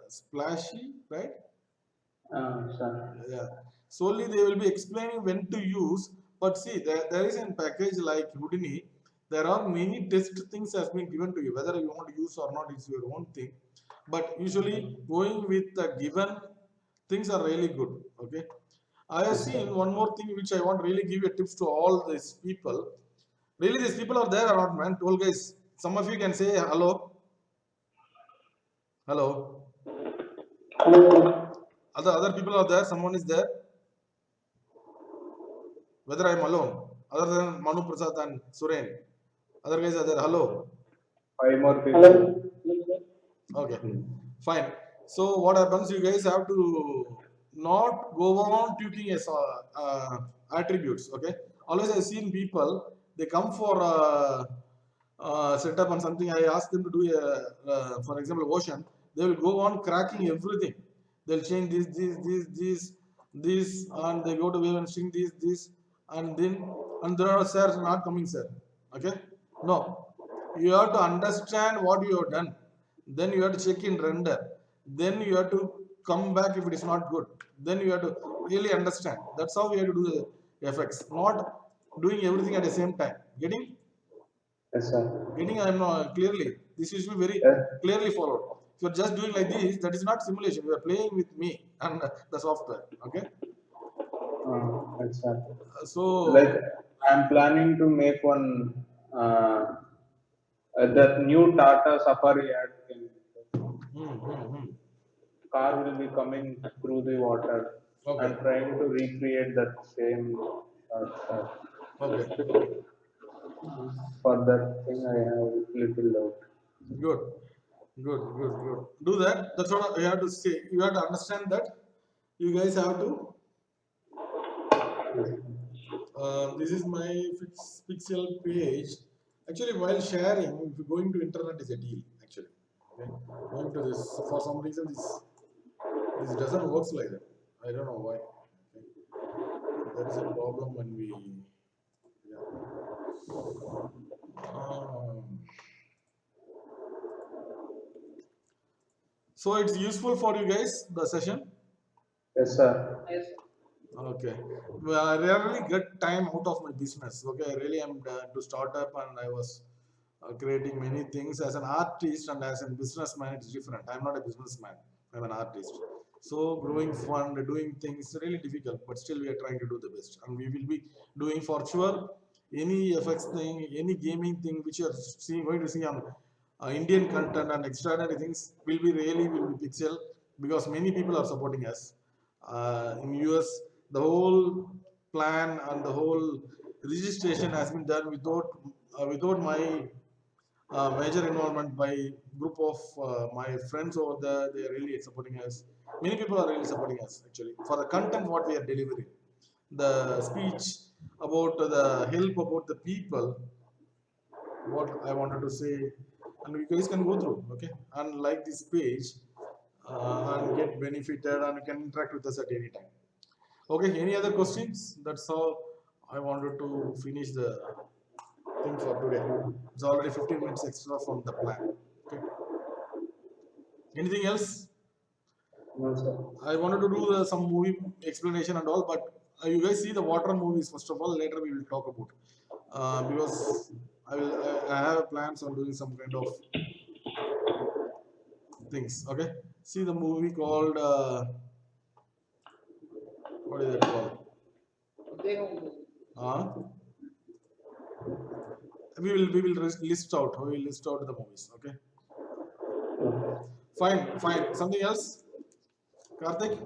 splashy, right? Sir. Yeah. Solely they will be explaining when to use. But see, there is a package like Houdini. There are many test things has been given to you. Whether you want to use or not is your own thing. But usually going with the given things are really good. Okay. I have seen one more thing which I want really give a tips to all these people. Really, these people are there or not, man? Told guys, some of you can say hello. Hello. Hello. Other people are there. Someone is there. Whether I'm alone, other than Manu Prasad and Suren, other guys are there. Hello. 5 more people. Hello. Okay, fine. So what happens? You guys have to not go on tweaking as attributes. Okay. Always I've seen people they come for setup and something, I ask them to do for example, Ocean, they will go on cracking everything. They'll change this, and they go to wave and string this, and there are sir not coming, sir. Okay, no, you have to understand what you have done. Then you have to check in render. Then you have to come back if it is not good. Then you have to really understand. That's how we have to do the effects, not doing everything at the same time. Yes, sir. Getting, I'm not clearly. This is very Yes. clearly followed. If you're just doing like this, that is not simulation. You are playing with me and the software. Okay. Yes, sir. So Like I'm planning to make one that new Tata Safari ad in car will be coming through the water. Okay. I'm trying to recreate that same okay. for that thing I have little doubt. Good. Do that. That's what you have to say. You have to understand that you guys have to. This is my Pixel page. Actually, while sharing, if you're going to internet is a deal. Actually, okay? Going to this, for some reason this doesn't work like that. I don't know why. Okay? There is a problem when we. Yeah. So it's useful for you guys, the session. Yes, sir. Yes. Okay. Well, I rarely get time out of my business. Okay, I really am to start up, and I was creating many things as an artist and as a businessman. It's different. I'm not a businessman. I'm an artist. So growing fund, doing things really difficult, but still we are trying to do the best, and we will be doing for sure any FX thing, any gaming thing which you are going to see on Indian content and extraordinary things will be Pixel, because many people are supporting us. In US, the whole plan and the whole registration has been done without my major involvement by group of my friends over there. They are really supporting us. Many people are really supporting us actually for the content what we are delivering, the speech about the help about the people, what I wanted to say, and you guys can go through, okay, and like this page and get benefited, and you can interact with us at any time. Okay, any other questions? That's how I wanted to finish the thing for today. It's already 15 minutes extra from the plan. Okay. Anything else? No, sir. I wanted to do some movie explanation and all, but you guys see the water movies first of all. Later we will talk about because I have plans on doing some kind of things. Okay. See the movie called what is it called? We will list out. We will list out the movies. Okay. Fine. Something else? Karthik?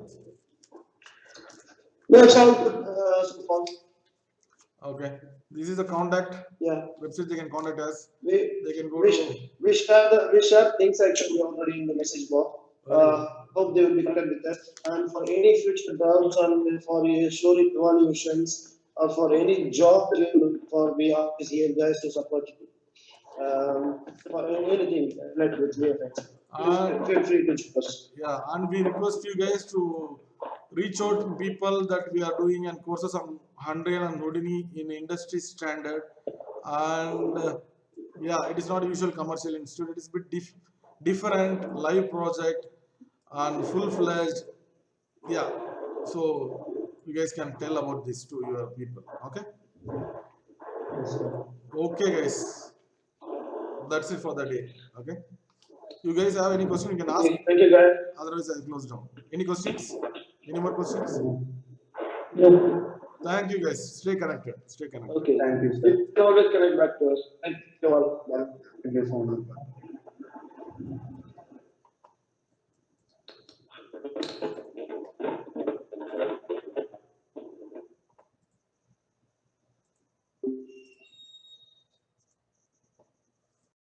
No, it's all good. So far. Okay. This is the contact Yeah. website. They can contact us. We They can go we, to. we share things actually already in the message box. Hope they will be connected with us. And for any future doubts and for your story evaluations or for any job you look for, we are here guys to support you. For anything related with VFX, feel free to check us. Yeah, and we request you guys to reach out to people that we are doing and courses on Unreal and Houdini in industry standard. And yeah, it is not usual commercial institute. It is a bit different live project and full-fledged. Yeah, so you guys can tell about this to your people. Okay. Okay, guys. That's it for the day. Okay. You guys have any question? You can ask. Okay, thank you guys. Otherwise, I'll close down. Any questions? Any more questions? No. Thank you, guys. Stay connected. Okay. Thank you, sir. You can always connect back to us. Thank you all. Bye. Thank you so much.